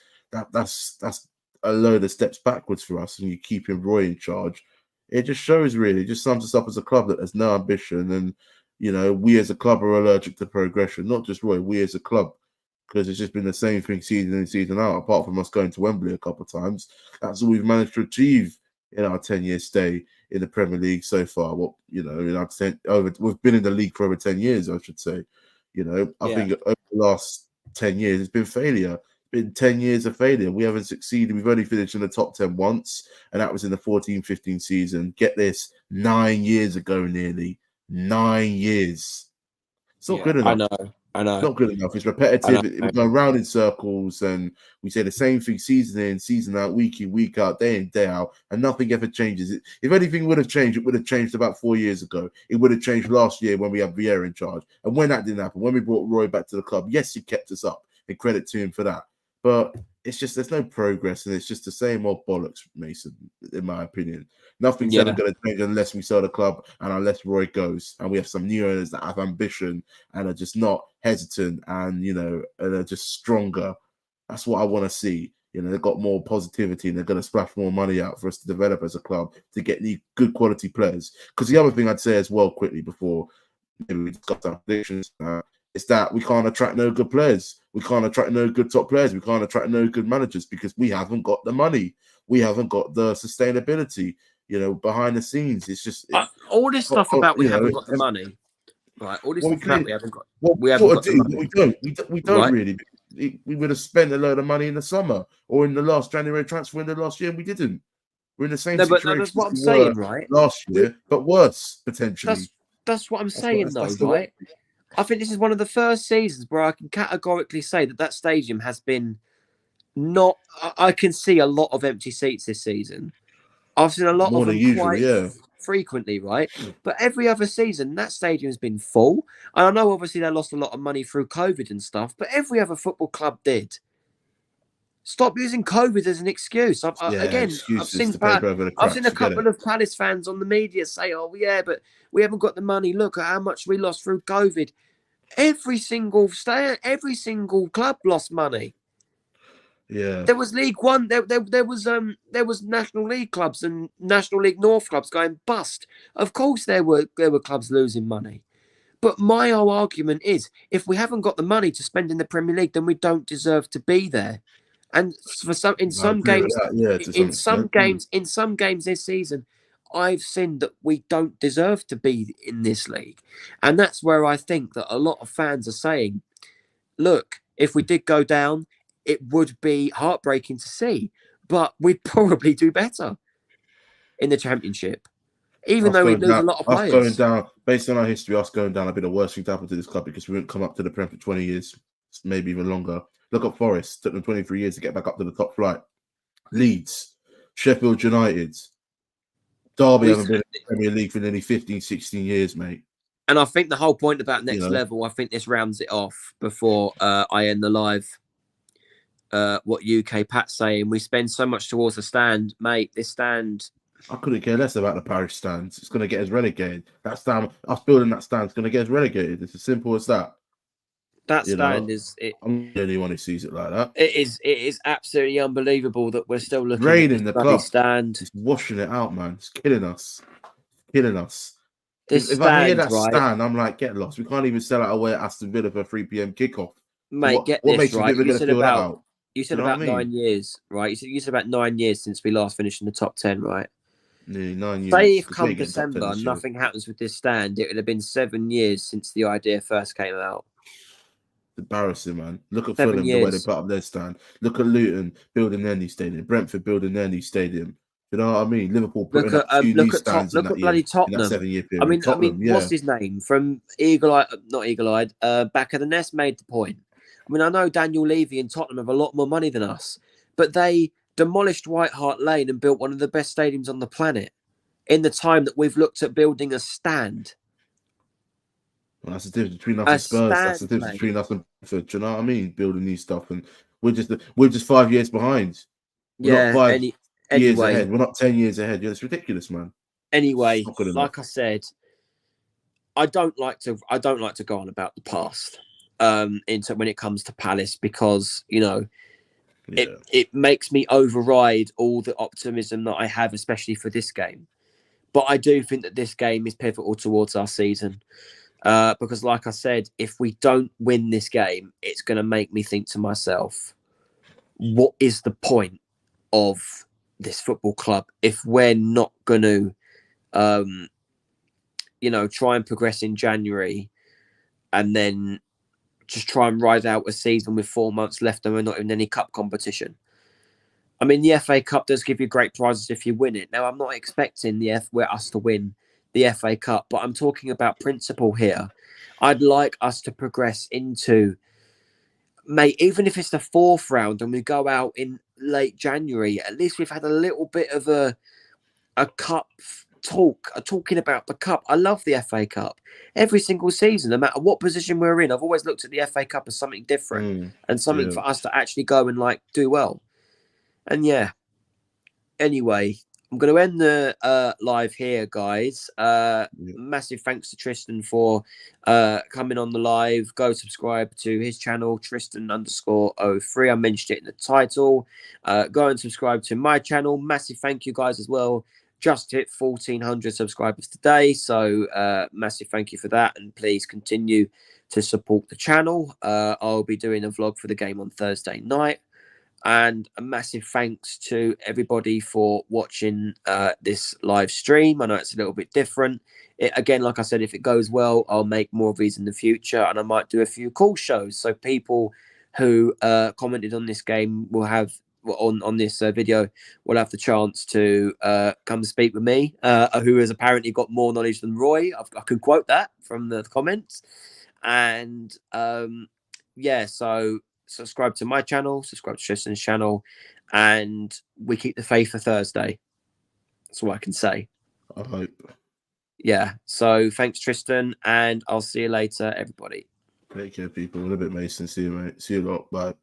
that's a load of steps backwards for us, and you're keeping Roy in charge. It just shows, really, it just sums us up as a club that has no ambition. And, you know, we as a club are allergic to progression, not just Roy, we as a club, because it's just been the same thing season in, season out, apart from us going to Wembley a couple of times. That's all we've managed to achieve in our 10-year stay in the Premier League so far. What, you know, we've been in the league for over 10 years, I should say. You know, I think over the last 10 years, it's been failure. It's been 10 years of failure. We haven't succeeded. We've only finished in the top 10 once, and that was in the 14-15 season. Get this, 9 years ago nearly. 9 years. It's not good enough. I know. It's not good enough. It's repetitive. We're going round in circles, and we say the same thing season in, season out, week in, week out, day in, day out, and nothing ever changes. If anything would have changed, it would have changed about 4 years ago. It would have changed last year when we had Vieira in charge. And when that didn't happen, when we brought Roy back to the club, yes, he kept us up. and credit to him for that. But it's just there's no progress, and it's just the same old bollocks, Mason. In my opinion, nothing's ever going to change unless we sell the club and unless Roy goes, and we have some new owners that have ambition and are just not hesitant, and and are just stronger. That's what I want to see. They've got more positivity, and they're going to splash more money out for us to develop as a club to get the good quality players. Because the other thing I'd say as well, quickly before maybe we discuss our predictions, is that we can't attract no good players. We can't attract no good top players. We can't attract no good managers because we haven't got the money. We haven't got the sustainability. Behind the scenes, it's just all this stuff about we haven't got the money. Right, all this stuff about we haven't got. We haven't got the money. We don't really. We would have spent a load of money in the summer or in the last January transfer window last year, and we didn't. We're in the same situation. But that's what I'm saying, right? Last year, but worse potentially. That's what I'm saying, right? I think this is one of the first seasons where I can categorically say that stadium has been not. I can see a lot of empty seats this season. I've seen a lot More of them usual, quite frequently, right? But every other season, that stadium's been full. And I know, obviously, they lost a lot of money through COVID and stuff, but every other football club did. Stop using COVID as an excuse. I've seen a couple of Palace fans on the media say, "Oh, yeah, but we haven't got the money. Look at how much we lost through COVID." Every single club lost money. Yeah, there was League One. There was National League clubs and National League North clubs going bust. Of course, there were clubs losing money. But my whole argument is, if we haven't got the money to spend in the Premier League, then we don't deserve to be there. And in some games this season, I've seen that we don't deserve to be in this league. And that's where I think that a lot of fans are saying, look, if we did go down, it would be heartbreaking to see, but we'd probably do better in the Championship, even though we lose a lot of players. Us going down, based on our history, us going down would be the worst thing to happen to this club because we wouldn't come up to the Prem for 20 years, maybe even longer. Look at Forest. Took them 23 years to get back up to the top flight. Leeds, Sheffield United, Derby haven't been in the Premier League for nearly 15, 16 years, mate. And I think the whole point about next level, I think this rounds it off before I end the live. What UK Pat's saying, we spend so much towards the stand, mate. This stand, I couldn't care less about the parish stands. It's going to get us relegated. That stand, us building that stand, is going to get us relegated. It's as simple as that. That stand is. I'm the only one who sees it like that. It is absolutely unbelievable that we're still looking raining at the club stand. It's washing it out, man. It's killing us. If I hear that stand, I'm like, get lost. We can't even sell it away at Aston Villa for 3 p.m. kickoff. Mate, what makes right. You said about, you said about 9 years, right? You said about 9 years since we last finished in the top 10, right? Nearly 9 years. Say if come December nothing happens with this stand, it would have been 7 years since the idea first came out. Embarrassing, man. Look at Fulham, the way they put up their stand. Look at Luton building their new stadium. Brentford building their new stadium. You know what I mean? Liverpool putting up 2 new stands in that bloody Tottenham. In that 7-year period. I mean, what's his name from not Eagle-Eyed, Back of the Nest made the point. I mean, I know Daniel Levy and Tottenham have a lot more money than us, but they demolished White Hart Lane and built one of the best stadiums on the planet in the time that we've looked at building a stand. Well, that's the difference between us and Spurs. That's the difference between us and Brentford. Do you know what I mean? Building new stuff, and we're just 5 years behind. We're not 5 years ahead. We're not 10 years ahead. Yeah, it's ridiculous, man. Anyway, like I said, I don't like to go on about the past into when it comes to Palace because it makes me override all the optimism that I have, especially for this game. But I do think that this game is pivotal towards our season. Because like I said, if we don't win this game, it's going to make me think to myself, what is the point of this football club if we're not going to, try and progress in January and then just try and ride out a season with 4 months left and we're not in any cup competition. I mean, the FA Cup does give you great prizes if you win it. Now, I'm not expecting us to win the FA Cup, but I'm talking about principle here. I'd like us to progress into, mate, even if it's the 4th round and we go out in late January, at least we've had a little bit of a cup talking about the cup. I love the FA Cup. Every single season, no matter what position we're in, I've always looked at the FA Cup as something different and something for us to actually go and like do well. And yeah, anyway, I'm going to end the live here, guys. Massive thanks to Tristan for coming on the live. Go subscribe to his channel, Tristan_03. I mentioned it in the title. Go and subscribe to my channel. Massive thank you, guys, as well. Just hit 1,400 subscribers today. So massive thank you for that. And please continue to support the channel. I'll be doing a vlog for the game on Thursday night. And a massive thanks to everybody for watching this live stream. I know it's a little bit different. Again, like I said, if it goes well, I'll make more of these in the future, and I might do a few call shows. So people who commented on this game will have on this video will have the chance to come speak with me, who has apparently got more knowledge than Roy. I can quote that from the comments. And yeah, so subscribe to my channel, subscribe to Tristan's channel, and we keep the faith for Thursday. That's all I can say. I hope. Yeah. So thanks, Tristan, and I'll see you later, everybody. Take care, people. A little bit, Mason. See you, mate. See you lot. Bye.